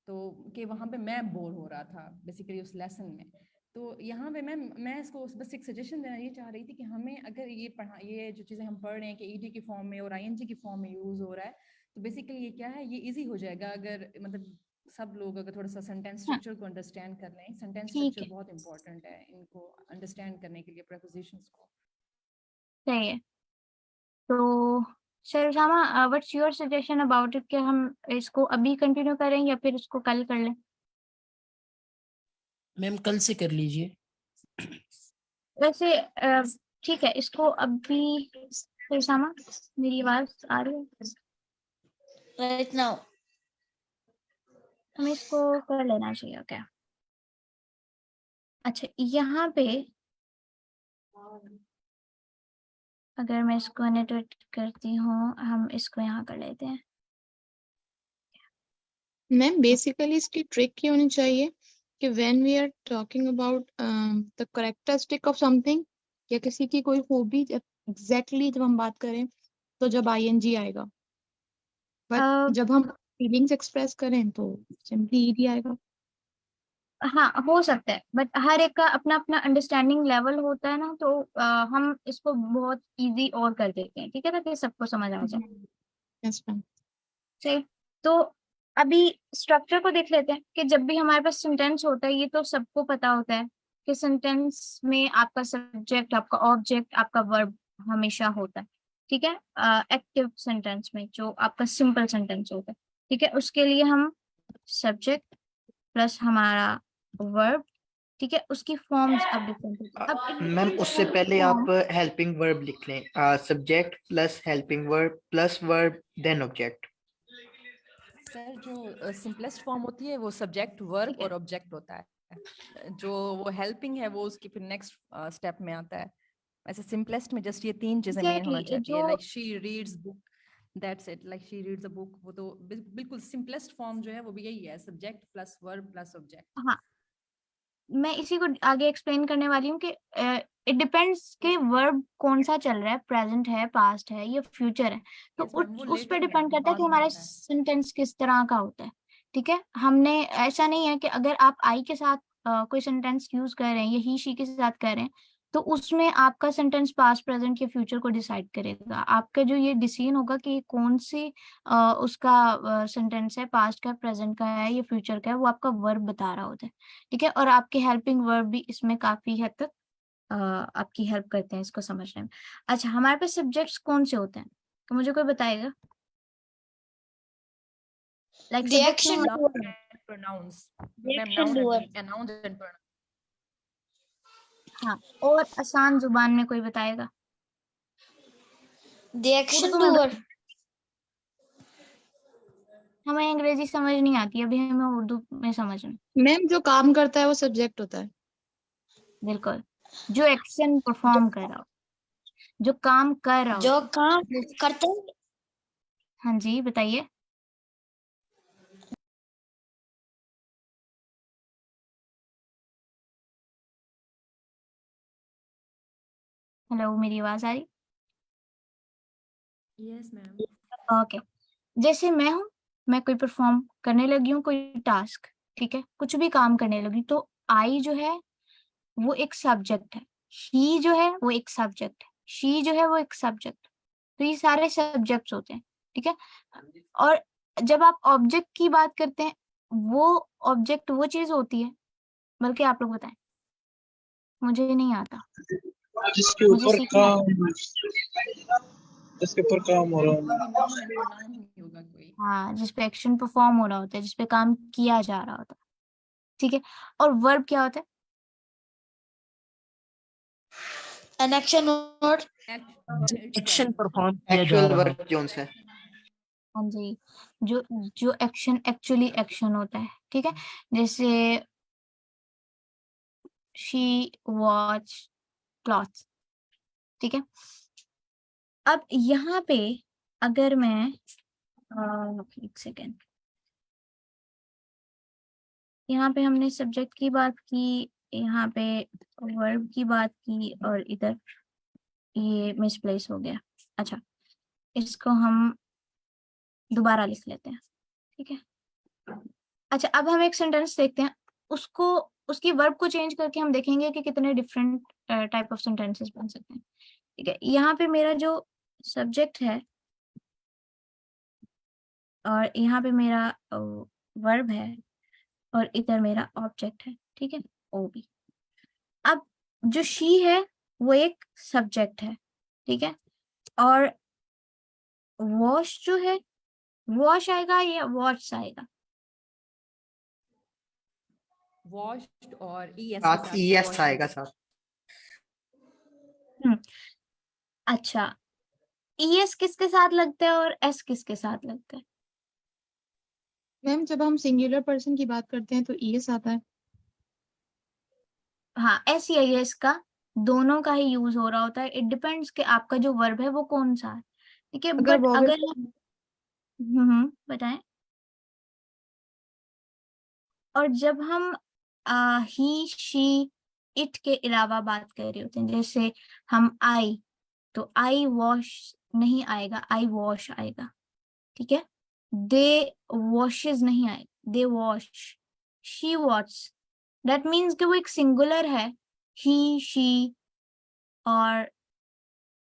तो कि वहाँ पे मैं बोर हो रहा था बेसिकली उस लेसन में। तो यहाँ पे मैं इसको बस एक सजेशन देना ये चाह रही थी कि हमें अगर ये जो चीज़ें हम पढ़ रहे हैं कि ईडी की फॉर्म में और आईएनजी की फॉर्म में यूज हो रहा है, तो बेसिकली ये क्या है, ये इजी हो जाएगा अगर मतलब सब लोग अगर थोड़ा सा सेंटेंस हाँ, स्ट्रक्चर को अंडरस्टैंड कर लें। सेंटेंस ठीक स्ट्रक्चर है, बहुत इंपॉर्टेंट है इनको अंडरस्टैंड करने के लिए, प्रीपोजिशंस को। सही है। तो sir Shama, what's your suggestion about it, कि हम इसको अभी कंटिन्यू करें या फिर इसको कल कर लें? मैम कल से कर लीजिए। वैसे ठीक है, इसको अभी सर शामा, मेरी आवाज आ रही है? Right now. हमें इसको कर लेना चाहिए क्या? अच्छा, यहाँ पे अगर मैं इसको एडिट करती हूँ, हम इसको यहाँ कर लेते हैं। मैम बेसिकली इसकी ट्रिक क्या होनी चाहिए कि when we are talking about the characteristic of something या किसी की कोई खूबी, एग्जैक्टली जब हम बात करें तो जब आईएनजी आएगा, बट जब हम फीलिंग्स एक्सप्रेस करें तो सिंपली ईडी आएगा। हाँ, हो सकता है, बट हर एक का अपना अपना अंडरस्टैंडिंग लेवल होता है ना, तो हम इसको बहुत इजी और कर देते हैं, ठीक है, ताकि सबको समझ आ जाए। Yes ma'am. सही। तो अभी स्ट्रक्चर को देख लेते हैं कि जब भी हमारे पास सेंटेंस होता है, ये तो सबको पता होता है कि सेंटेंस में आपका सब्जेक्ट, आपका ऑब्जेक्ट, आपका वर्ब हमेशा होता है, ठीक है। एक्टिव सेंटेंस में जो आपका सिंपल सेंटेंस होता है, ठीक है, उसके लिए हम सब्जेक्ट प्लस हमारा वर्ब, ठीक है, उसकी फॉर्म्स अब डिफरेंट होती है। अब मैम उससे पहले आप फॉर्म, हेल्पिंग वर्ब लिख लें, subject plus helping verb plus verb then object. Sir जो सिंपलेस्ट फॉर्म होती है वो सब्जेक्ट वर्ब ठीक है, और ऑब्जेक्ट होता है। जो वो हेल्पिंग है वो उसकी फिर नेक्स्ट स्टेप में आता है। ऐसे सिंपलेस्ट में जस्ट ये तीन चीजें मेन होना एग्जैक्टली चाहती है, जो like she reads book, that's it, like she reads a book. वो तो बिल्कुल सिंपलेस्ट फॉर्म जो है वो भी यही है, subject plus verb plus object. हाँ, मैं इसी को आगे एक्सप्लेन करने वाली हूँ कि इट डिपेंड्स कि वर्ब कौन सा चल रहा है, प्रेजेंट है, पास्ट है, या फ्यूचर है। तो यस मैम, वो उस पर लेटर है, डिपेंड वो करता है कि बाद में हमारा आता है। सेंटेंस किस तरह का होता है, ठीक है। हमने ऐसा नहीं है कि अगर आप आई के साथ कोई सेंटेंस यूज कर रहे हैं या ही शी के साथ कर रहे हैं तो उसमें आपका सेंटेंस पास्ट प्रेजेंट या फ्यूचर को डिसाइड करेगा। आपका जो ये डिसीजन होगा कि कौन सी उसका सेंटेंस है, पास्ट का, प्रेजेंट का है या फ्यूचर का है, वो आपका वर्ब बता रहा होता है। ठीक है, और आपके हेल्पिंग वर्ब भी इसमें काफी हद तक आपकी हेल्प करते हैं इसको समझने में। अच्छा, हमारे पास सब्जेक्ट्स कौन से होते हैं, तो मुझे कोई बताएगा? Like The action Noun doer. and pronouns. The Ma'am, action noun doer. and nouns and pronouns. हाँ, और आसान जुबान में कोई बताएगा? The action उर्दू में doer. हमें अंग्रेजी समझ नहीं आती, अभी हमें उर्दू में समझना। मैम जो काम करता है वो सब्जेक्ट होता है। बिल्कुल, जो एक्शन परफॉर्म कर रहा हो, जो काम कर रहा हो। जो काम करता है। हाँ जी, बताइए। हेलो, मेरी आवाज आ रही? Yes, ma'am. ओके, जैसे मैं हूँ, मैं कोई परफॉर्म करने लगी हूँ कोई टास्क, ठीक है, कुछ भी काम करने लगी, तो आई जो है वो एक सब्जेक्ट है, ही जो है वो एक सब्जेक्ट है, शी जो है वो एक सब्जेक्ट। तो ये सारे सब्जेक्ट्स होते हैं, ठीक है। और जब आप ऑब्जेक्ट की बात करते हैं, वो ऑब्जेक्ट वो चीज होती है, बल्कि आप लोग बताएं, मुझे नहीं आता, जिसके मुझे ऊपर सीखना है। काम, जिसके ऊपर काम हो रहा वो है। भी noun and pronoun ही होगा कोई. हाँ, जिसपे एक्शन परफॉर्म हो रहा होता है, जिसपे काम किया जा रहा होता है, ठीक है। और वर्ब क्या होता है? An action word. Action perform किया जा एक्चुअल रहा है। वर्क जोन से। हाँ जी, जो जो एक्शन एक्चुअली एक्शन होता है, ठीक है। जैसे शी वॉच क्लॉथ, ठीक है। अब यहाँ पे अगर मैं एक सेकेंड, यहाँ पे हमने सब्जेक्ट की बात की, यहाँ पे वर्ब की बात की, और इधर ये मिसप्लेस हो गया। अच्छा, इसको हम दोबारा लिख लेते हैं, ठीक है। अच्छा, अब हम एक सेंटेंस देखते हैं, उसको उसकी वर्ब को चेंज करके हम देखेंगे कि कितने डिफरेंट टाइप ऑफ सेंटेंसेस बन सकते हैं, ठीक है। यहाँ पे मेरा जो सब्जेक्ट है और यहाँ पे मेरा वर्ब है और इधर मेरा ऑब्जेक्ट है, ठीक है, ओ बी। अब जो शी है वो एक सब्जेक्ट है, ठीक है, और वॉश जो है, वॉश आएगा या वॉच आएगा? Washed और es के साथ साथ ES wash आएगा आएगा. साथ। अच्छा, ईएस किसके साथ लगता है और एस किसके साथ लगता है? मैम जब हम सिंगुलर पर्सन की बात करते हैं तो ईएस आता है। हाँ, एस या एस का दोनों का ही यूज हो रहा होता है, इट डिपेंड्स कि आपका जो वर्ब है वो कौन सा है, ठीक है। अगर बट वॉवेल अगर बताएं। और जब हम ही शी इट के अलावा बात कर रहे होते हैं, जैसे हम आई, तो आई वॉश नहीं आएगा, आई वॉश आएगा, ठीक है। दे वॉशेस नहीं आएगा, दे wash. She wash, that means कि वो एक सिंगुलर है, ही शी और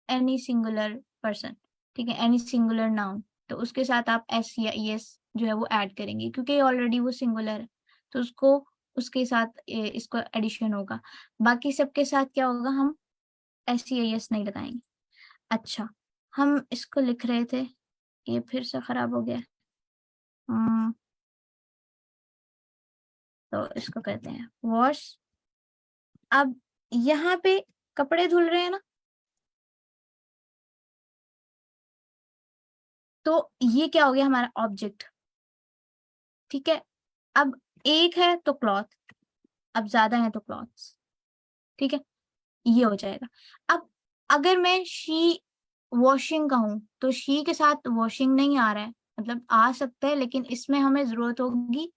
एनी सिंगुलर पर्सन, ठीक है, एनी सिंगुलर नाउन, तो उसके साथ आप एस या एस जो है वो ऐड करेंगे, क्योंकि ऑलरेडी वो सिंगुलर है, तो उसको उसके साथ इसको एडिशन होगा। बाकी सबके साथ क्या होगा, हम एस या एस नहीं लगाएंगे। अच्छा, हम इसको लिख रहे थे, ये फिर से खराब हो गया। तो इसको कहते हैं वॉश। अब यहाँ पे कपड़े धुल रहे हैं ना, तो ये क्या हो गया, हमारा ऑब्जेक्ट, ठीक है। अब एक है तो क्लॉथ, अब ज्यादा है तो क्लॉथ्स, ठीक है, ये हो जाएगा। अब अगर मैं शी वॉशिंग कहूँ तो शी के साथ वॉशिंग नहीं आ रहा है, मतलब आ सकता है, लेकिन इसमें हमें जरूरत होगी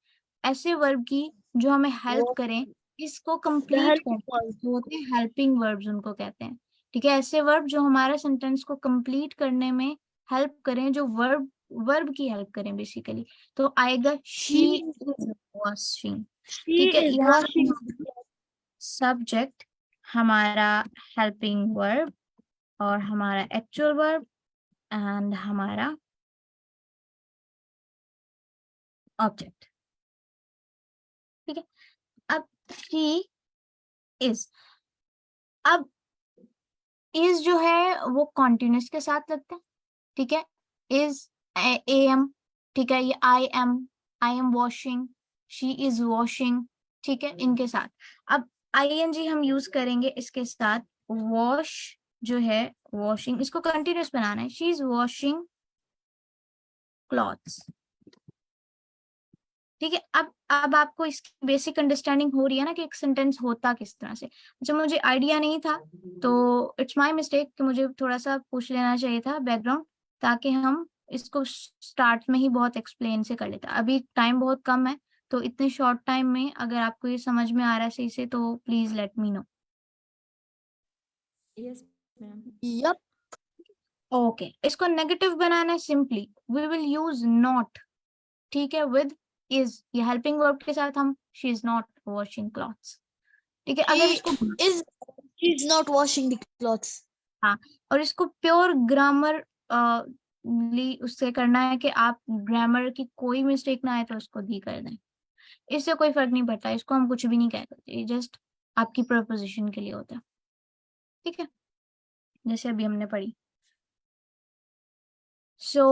ऐसे वर्ब की जो हमें हेल्प करें इसको कंप्लीट करने, जो होते हैं हेल्पिंग वर्ब्स उनको कहते हैं, ठीक है। ऐसे वर्ब जो हमारे सेंटेंस को कंप्लीट करने में हेल्प करें, जो वर्ब वर्ब की हेल्प करें बेसिकली, तो आएगा शी इज वॉशिंग, She ठीक है। is यहाँ washing. सब्जेक्ट हमारा हेल्पिंग वर्ब और हमारा एक्चुअल वर्ब एंड हमारा ऑब्जेक्ट। ठीक है, अब शी इज, अब इज जो है वो कॉन्टिन्यूस के साथ लगता है। ठीक है, इज am, ठीक है, ये I am washing, she is washing, ठीक है, इनके साथ। अब ing हम यूज करेंगे इसके साथ, वॉश जो है वॉशिंग, इसको कंटिन्यूस बनाना है, शी इज वॉशिंग क्लॉथ्स। ठीक है, अब आपको इसकी बेसिक अंडरस्टैंडिंग हो रही है ना कि एक सेंटेंस होता किस तरह से। जब मुझे आइडिया नहीं था तो इट्स माय मिस्टेक कि मुझे थोड़ा सा पूछ लेना चाहिए था बैकग्राउंड, ताकि हम इसको स्टार्ट में ही बहुत एक्सप्लेन से कर लेते। अभी टाइम बहुत कम है, तो इतने शॉर्ट टाइम में अगर आपको ये समझ में आ रहा है सही से तो please let me know. Yes ma'am. Yup. Okay, इसको नेगेटिव बनाना है, simply we will use not. ठीक है, विद इज, ये हेल्पिंग वर्ब के साथ हम she is not washing clothes. ठीक है, अगर इसको She's not washing the clothes. हाँ, और इसको प्योर ग्रामर उससे करना है कि आप ग्रामर की कोई मिस्टेक ना आए तो उसको दी कर दें। इससे कोई फर्क नहीं पड़ता, इसको हम कुछ भी नहीं कह सकते, ये जस्ट आपकी प्रपोजिशन के लिए होता है। ठीक है, जैसे अभी हमने पढ़ी। सो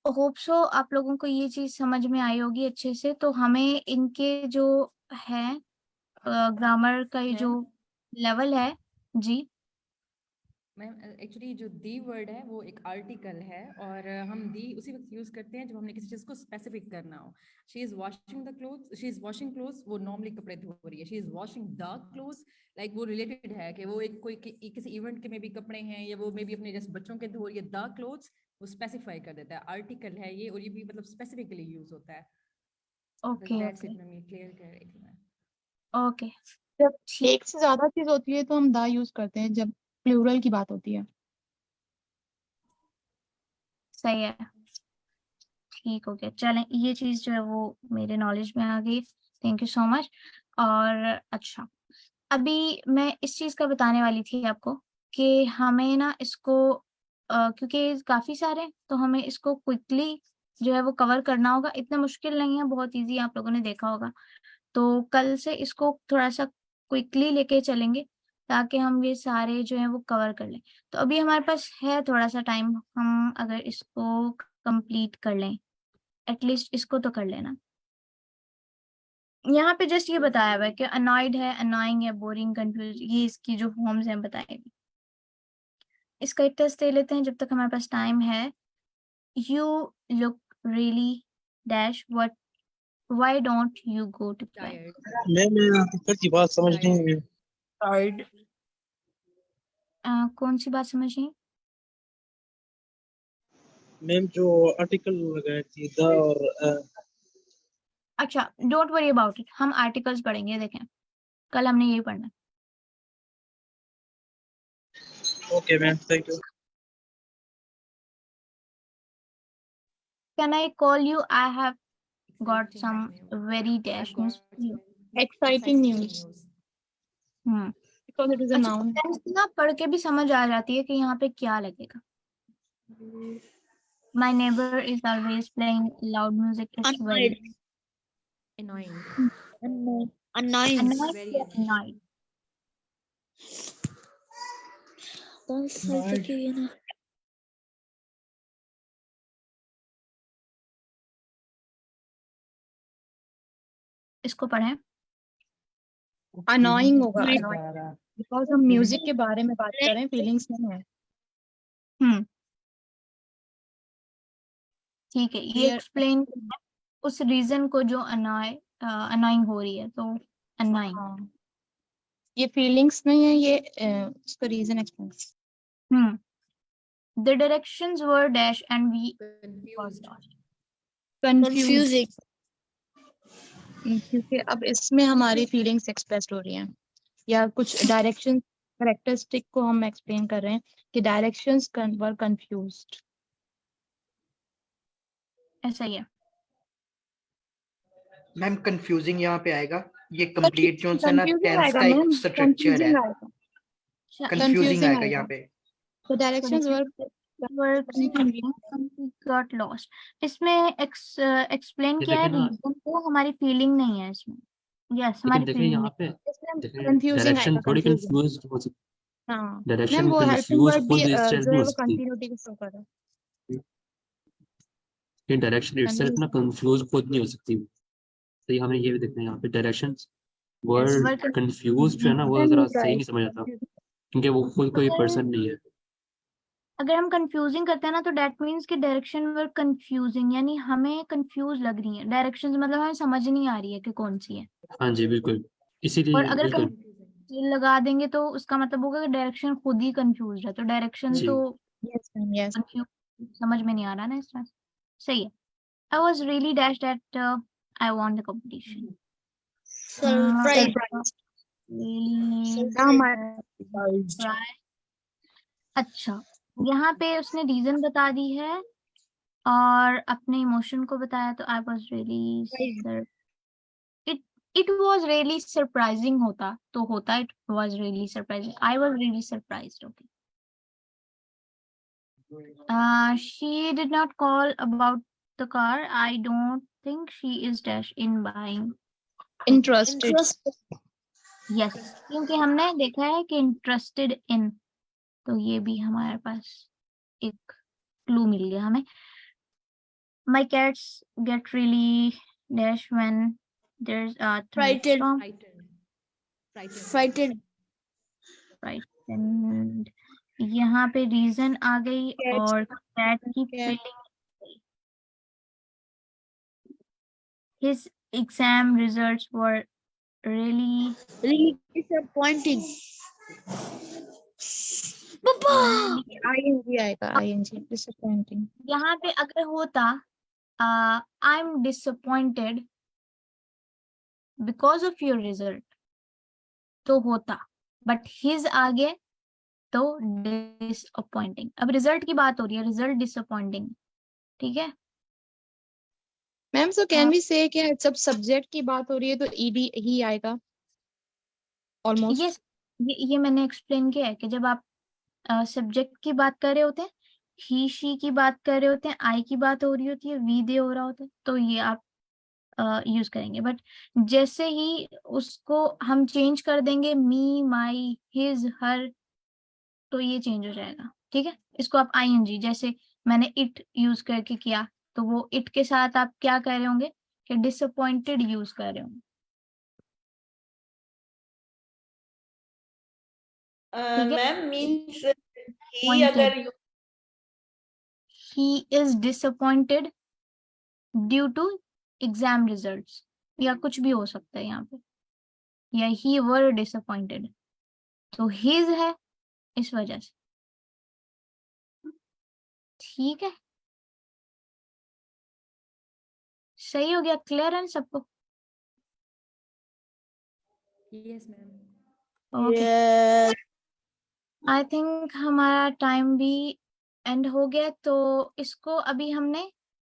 होप सो आप लोगों को ये चीज समझ में आई होगी अच्छे से। तो हमें इनके जो है ग्रामर का ये जो लेवल है जी, मैम एक्चुअली जो दी वर्ड है वो एक आर्टिकल है, और हम दी उसी वक्त यूज करते हैं जब हमने किसी चीज को स्पेसिफिक करना हो। She is washing the clothes, she is washing clothes, वो नॉर्मली कपड़े धो रही है। She is washing the clothes, like वो रिलेटेड है कि वो एक कोई किसी इवेंट के में भी कपड़े हैं, या वो मे भी अपने जैसे बच्चों के धो रही है। द क्लोथ्स वो स्पेसिफाई कर देता है, आर्टिकल है ये, और ये भी मतलब स्पेसिफिकली यूज होता है। Okay that's okay it ma'am, ये क्लियर कर रही थी मैं। ओके, जब एक से ज्यादा चीज होती है तो हम दा यूज करते हैं, जब प्लूरल की बात होती है। सही है, ठीक हो गया। चलें, ये चीज जो है वो मेरे नॉलेज में आ गई, थैंक यू सो मच। और अच्छा, अभी मैं इस चीज का बताने वाली थी आपको कि हमें ना इसको क्योंकि काफी सारे हैं, तो हमें इसको क्विकली जो है वो कवर करना होगा। इतना मुश्किल नहीं है, बहुत इजी, आप लोगों ने देखा होगा। तो कल से इसको थोड़ा सा क्विकली लेके चलेंगे ताकि हम ये सारे जो है वो कवर कर लें। तो अभी हमारे पास है थोड़ा सा टाइम, हम अगर इसको कंप्लीट कर लें, एटलीस्ट इसको तो कर लेना। यहाँ पे जस्ट ये बताया हुआ है कि अनॉयड है, अनोइंग है, बोरिंग, कंफ्यूज, ये इसकी जो फॉर्म्स हैं बताएगी। इसका एक टेस्ट दे लेते हैं जब तक हमारे पास टाइम है। You look really dash what, why don't you go to play. Tired, मैं टीचर की बात समझ नहीं है। Tired. कौन सी बात समझिए? मैम जो आर्टिकल लगाई थी द और अच्छा, डोंट वरी अबाउट इट, हम आर्टिकल्स पढ़ेंगे, देखें कल हमने यही पढ़ना। Okay ma'am, thank you. Can I call you, I have got some very dash news for you. Exciting news, hmm, because it is a अच्छा, noun. sentence ना पढ़ के भी समझ आ जाती है कि यहाँ पे क्या लगेगा। My neighbor is always playing loud music. It's Annoyed. very annoying, Annoying. annoying. very annoying. Annoyed. कौन सा तक है ना? इसको पढ़ें। Annoying होगा, annoying, because हम म्यूजिक के बारे में बात कर रहे हैं, फीलिंग्स नहीं है। हम्म, ठीक है, ये Here- एक्सप्लेन उस रीजन को जो अनोइंग हो रही है, तो अनोइंग। हाँ, ये फीलिंग्स नहीं है, ये उसका reason explain. Hmm, the directions were dash and we Confused. Confusing. क्योंकि अब इसमें हमारी फीलिंग्स एक्सप्रेस हो रही हैं, या कुछ डायरेक्शन कैरेक्टरिस्टिक को हम एक्सप्लेन कर रहे हैं कि डायरेक्शंस वर कंफ्यूज्ड। ऐसा ही है। मैम कंफ्यूजिंग यहाँ पे आएगा, ये कंप्लीट जो है ना कंफ्यूजिंग टेंस आएगा का एक मैम, स्ट्रक्चर है। कंफ्यूजिंग आएगा। कंफ्यूजिंग आएगा आएगा। यहाँ पे। So directions were got lost. इसमें एक्सप्लेन ये किया है देखें ना, रीजन को, हमारी फीलिंग नहीं है इसमें। यस लेकिन हमारी देखें फीलिंग यहाँ पे, देखें कंफ्यूजिंग डायरेक्शन आएगा, थोड़ी कंफ्यूजिंग। कंफ्यूज हो सकती, हाँ मैम, डायरेक्शन वो हेल्पिंग कंफ्यूज वर्ब खुद भी इटसेल्फ जो नहीं है हो वो सकती, कंटिन्यूटी को शो कर रहा है। कि डायरेक्शन इटसेल्फ ना कंफ्यूज खुद नहीं हो सकती। तो ये हमें ये भी देखना है यहाँ पे, डायरेक्शंस वर्ड कंफ्यूज जो है ना वो जरा सही नहीं समझ आता, क्योंकि वो खुद कोई पर्सन नहीं है। अगर हम कंफ्यूजिंग करते हैं ना तो डेट मीन्स कि डायरेक्शन वर कंफ्यूजिंग, यानी हमें कंफ्यूज लग रही है डायरेक्शंस, मतलब हमें समझ नहीं आ रही है कि कौन सी है। हाँ जी बिल्कुल, और इसीलिए अगर बिल्कुल कंफ्यूज लगा देंगे तो उसका मतलब होगा कि डायरेक्शन खुद ही कंफ्यूज है, तो डायरेक्शन जी। तो यस मैम, यस। कंफ्यूज समझ में नहीं आ रहा ना इस तरह से। सही है। I was really dashed that I won the competition. Surprise. Really Surprise. surprised. अच्छा, यहाँ पे उसने रीजन बता दी है और अपने इमोशन को बताया, तो I was really it was really surprising होता तो होता it was really surprising. I was really surprised. Okay. She did not call about the car. I don't think she is dash in buying. Interested. Yes क्योंकि हमने देखा है कि interested in, तो ये भी हमारे पास एक क्लू मिल गया हमें। My cats get really dash when there's a thunderstorm. Frightened. And यहाँ पे रीजन आ गई और कैट की feeling. His exam results were really Disappointing. Papa. ing आएगा, ing disappointing। यहाँ पे अगर होता I'm disappointed because of your result तो होता, बट his आगे तो disappointing। अब रिजल्ट की बात हो रही है, रिजल्ट disappointing, ठीक है। मैम सो कैन वी से कि जब सब्जेक्ट की बात हो रही है तो ईडी ही आएगा ऑलमोस्ट। ये मैंने एक्सप्लेन किया है कि जब आप सब्जेक्ट की बात कर रहे होते हैं, ही शी की बात कर रहे होते हैं, आई की बात हो रही होती है, वी दे हो रहा होता है, तो ये आप यूज करेंगे। बट जैसे ही उसको हम चेंज कर देंगे मी, माई, हिज, हर, तो ये चेंज हो जाएगा, ठीक है। इसको आप आईएनजी जैसे मैंने इट यूज करके किया, तो वो इट के साथ आप क्या कह रहे होंगे कि डिसअपॉइंटेड यूज कर रहे होंगे, ठीक है। मैम मीन्स ही अगर he is disappointed due to exam results, या कुछ भी हो सकता है यहाँ पे, या he were disappointed, तो his है इस वजह से, ठीक है। सही हो गया, क्लियर है सबको? Yes ma'am. Okay, Yes. I think हमारा टाइम भी एंड हो गया, तो इसको अभी हमने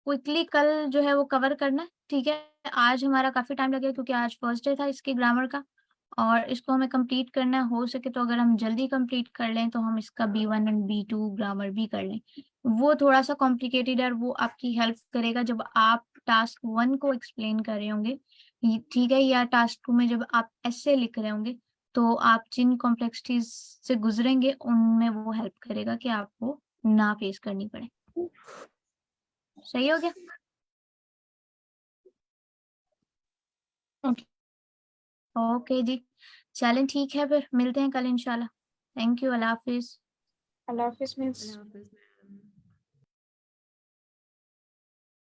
क्विकली कल जो है वो कवर करना है, ठीक है। आज हमारा काफी टाइम लगेगा क्योंकि आज फर्स्ट डे था इसके ग्रामर का, और इसको हमें कंप्लीट करना है। हो सके तो अगर हम जल्दी कंप्लीट कर लें तो हम इसका B1 एंड B2 ग्रामर भी कर लें। वो थोड़ा सा कॉम्प्लिकेटेड है, वो आपकी हेल्प करेगा जब आप टास्क 1 को एक्सप्लेन कर रहे होंगे, ठीक है, या टास्क 2 में जब आप ऐसे लिख रहे होंगे, तो आप जिन कॉम्प्लेक्सिटीज से गुजरेंगे उनमें वो हेल्प करेगा कि आपको ना फेस करनी पड़े। सही हो गया? ओके जी, चलें ठीक है, फिर मिलते हैं कल इंशाल्लाह। थैंक यू, अल्लाह हाफिज। अल्लाह हाफिज़ मिस। अल्लाह हाफिज़ मैम।